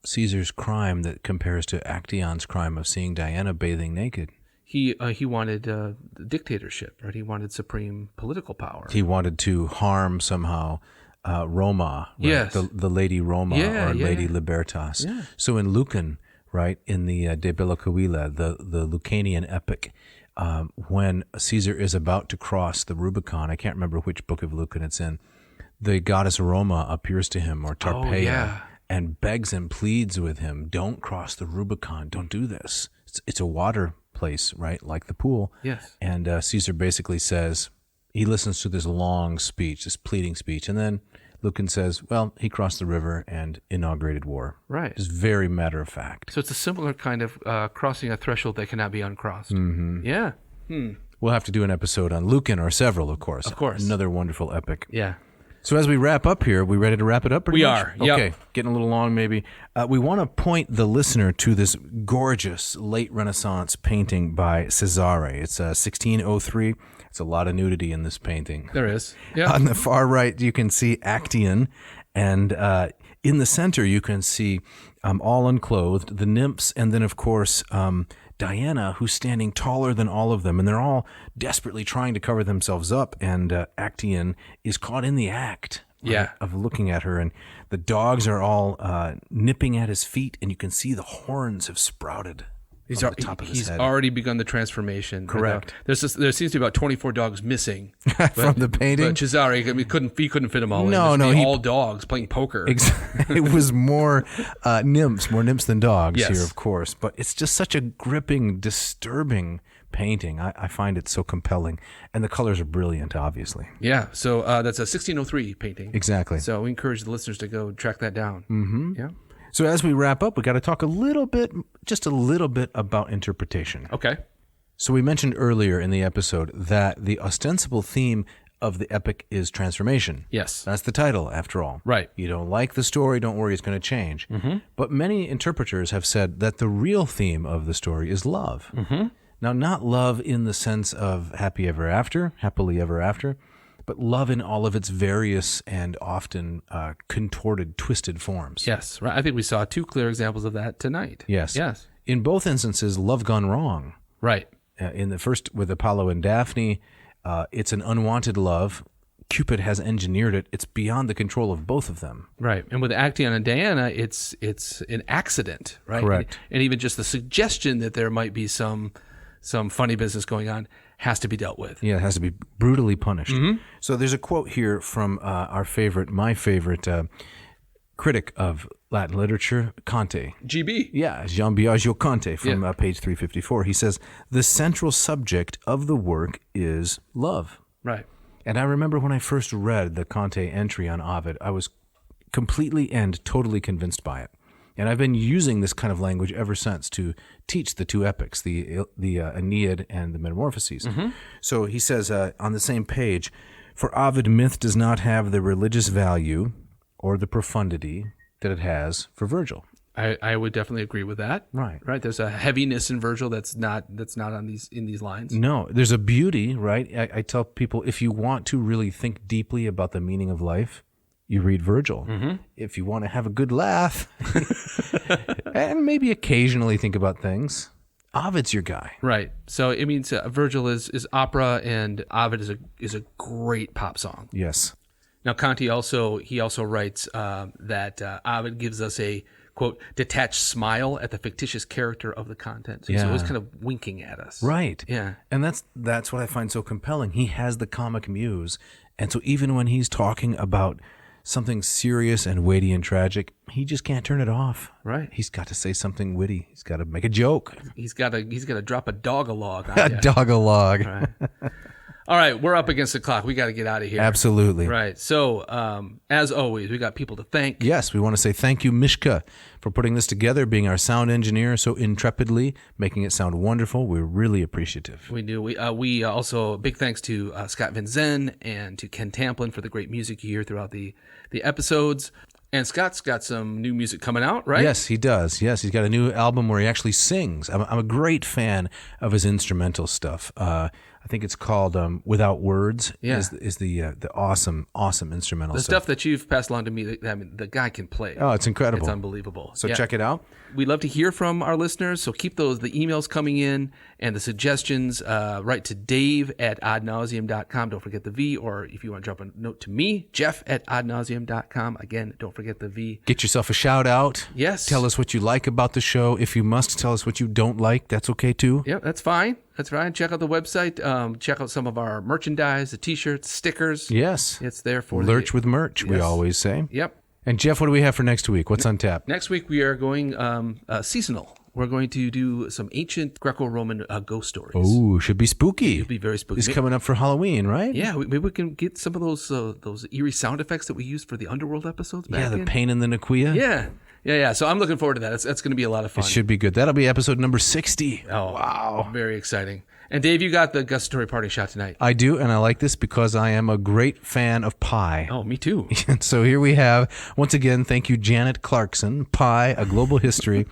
Caesar's crime that compares to Actaeon's crime of seeing Diana bathing naked? He wanted dictatorship, right? He wanted supreme political power. He wanted to harm somehow Roma, right? Yes. the Lady Roma or Lady Libertas. Yeah. So in Lucan, right, in the De Bella Cavilla, the Lucanian epic, when Caesar is about to cross the Rubicon, I can't remember which book of Lucan it's in, the goddess Roma appears to him, or Tarpeia, and begs and pleads with him, don't cross the Rubicon, don't do this. It's a water place, right, like the pool. Yes. And Caesar basically says, he listens to this long speech, this pleading speech, and then Lucan says, well, he crossed the river and inaugurated war. Right. It's very matter of fact. So it's a similar kind of crossing a threshold that cannot be uncrossed. Mm-hmm. Yeah. We'll have to do an episode on Lucan, or several, of course. Of course. Another wonderful epic. Yeah. So as we wrap up here, we ready to wrap it up pretty much? We are, Okay, getting a little long maybe. We want to point the listener to this gorgeous late Renaissance painting by Cesare. It's 1603. It's a lot of nudity in this painting. There is. Yeah. On the far right, you can see Actaeon, and in the center, you can see all unclothed, the nymphs, and then, of course, Diana, who's standing taller than all of them, and they're all desperately trying to cover themselves up, and Actaeon is caught in the act of looking at her, and the dogs are all nipping at his feet, and you can see the horns have sprouted. He's already begun the transformation. Correct. There seems to be about 24 dogs missing from the painting. But Cesare, he couldn't fit them all in. All dogs playing poker. It was more nymphs than dogs yes. here, of course. But it's just such a gripping, disturbing painting. I find it so compelling, and the colors are brilliant, obviously. Yeah. So that's a 1603 painting. Exactly. So we encourage the listeners to go track that down. Mm-hmm. Yeah. So as we wrap up, we got to talk just a little bit about interpretation. Okay. So we mentioned earlier in the episode that the ostensible theme of the epic is transformation. Yes. That's the title, after all. Right. You don't like the story, don't worry, it's going to change. Mm-hmm. But many interpreters have said that the real theme of the story is love. Mm-hmm. Now, not love in the sense of happily ever after, but love in all of its various and often contorted, twisted forms. Yes, right. I think we saw two clear examples of that tonight. Yes. In both instances, love gone wrong. Right. In the first, with Apollo and Daphne, it's an unwanted love. Cupid has engineered it. It's beyond the control of both of them. Right. And with Actaeon and Diana, it's an accident, right? Correct. And even just the suggestion that there might be some funny business going on has to be dealt with. Yeah, it has to be brutally punished. Mm-hmm. So there's a quote here from my favorite critic of Latin literature, Conte. GB. Yeah, Gian Biagio Conte from page 354. He says, the central subject of the work is love. Right. And I remember when I first read the Conte entry on Ovid, I was completely and totally convinced by it. And I've been using this kind of language ever since to teach the two epics, the Aeneid and the Metamorphoses. Mm-hmm. So he says on the same page, For Ovid, myth does not have the religious value or the profundity that it has for Virgil. I would definitely agree with that. Right. There's a heaviness in Virgil that's not in these lines. No, there's a beauty, right? I tell people, if you want to really think deeply about the meaning of life, you read Virgil. Mm-hmm. If you want to have a good laugh and maybe occasionally think about things, Ovid's your guy. Right. So it means Virgil is opera, and Ovid is a great pop song. Yes. Now Conti also writes that Ovid gives us a, quote, detached smile at the fictitious character of the content. So he's always kind of winking at us. Right. Yeah. And that's what I find so compelling. He has the comic muse. And so even when he's talking about something serious and weighty and tragic, he just can't turn it off. Right. He's got to say something witty. He's got to make a joke. He's got to drop a dog-a-log on A you. dog-a-log. Right. All right, we're up against the clock. We got to get out of here. Absolutely. Right. So, as always, we got people to thank. Yes, we want to say thank you, Mishka, for putting this together, being our sound engineer so intrepidly, making it sound wonderful. We're really appreciative. We do. We also, big thanks to Scott Van Zen and to Ken Tamplin for the great music you hear throughout the episodes. And Scott's got some new music coming out, right? Yes, he does. Yes, he's got a new album where he actually sings. I'm a great fan of his instrumental stuff. I think it's called Without Words. Yeah. Is the awesome instrumental The stuff. stuff that you've passed along to me, I mean, the guy can play. Oh, it's incredible. It's unbelievable. So check it out. We love to hear from our listeners, so keep the emails coming in and the suggestions. Write to dave@oddnauseam.com. Don't forget the V. Or if you want to drop a note to me, jeff@oddnauseam.com. Again, don't forget the V. Get yourself a shout out. Yes. Tell us what you like about the show. If you must, tell us what you don't like. That's okay too. Yeah, that's fine. That's fine. Check out the website. Check out some of our merchandise, the T-shirts, stickers. Yes. It's there for Lurch with merch, we always say. Yep. And Jeff, what do we have for next week? What's on tap? Next week we are going seasonal. We're going to do some ancient Greco-Roman ghost stories. Oh, should be spooky. It'll be very spooky. It's coming up for Halloween, right? Yeah, maybe we can get some of those eerie sound effects that we used for the Underworld episodes back Yeah, the in. pain in the Naquia. Yeah. So I'm looking forward to that. That's going to be a lot of fun. It should be good. That'll be episode number 60. Oh, wow. Very exciting. And Dave, you got the gustatory party shot tonight. I do, and I like this because I am a great fan of pie. Oh, me too. And so here we have, once again, thank you, Janet Clarkson, Pie, A Global History.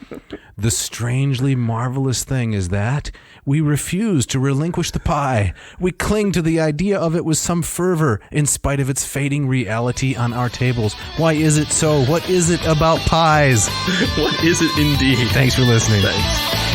The strangely marvelous thing is that we refuse to relinquish the pie. We cling to the idea of it with some fervor in spite of its fading reality on our tables. Why is it so? What is it about pies? What is it indeed? Thanks for listening. Thanks.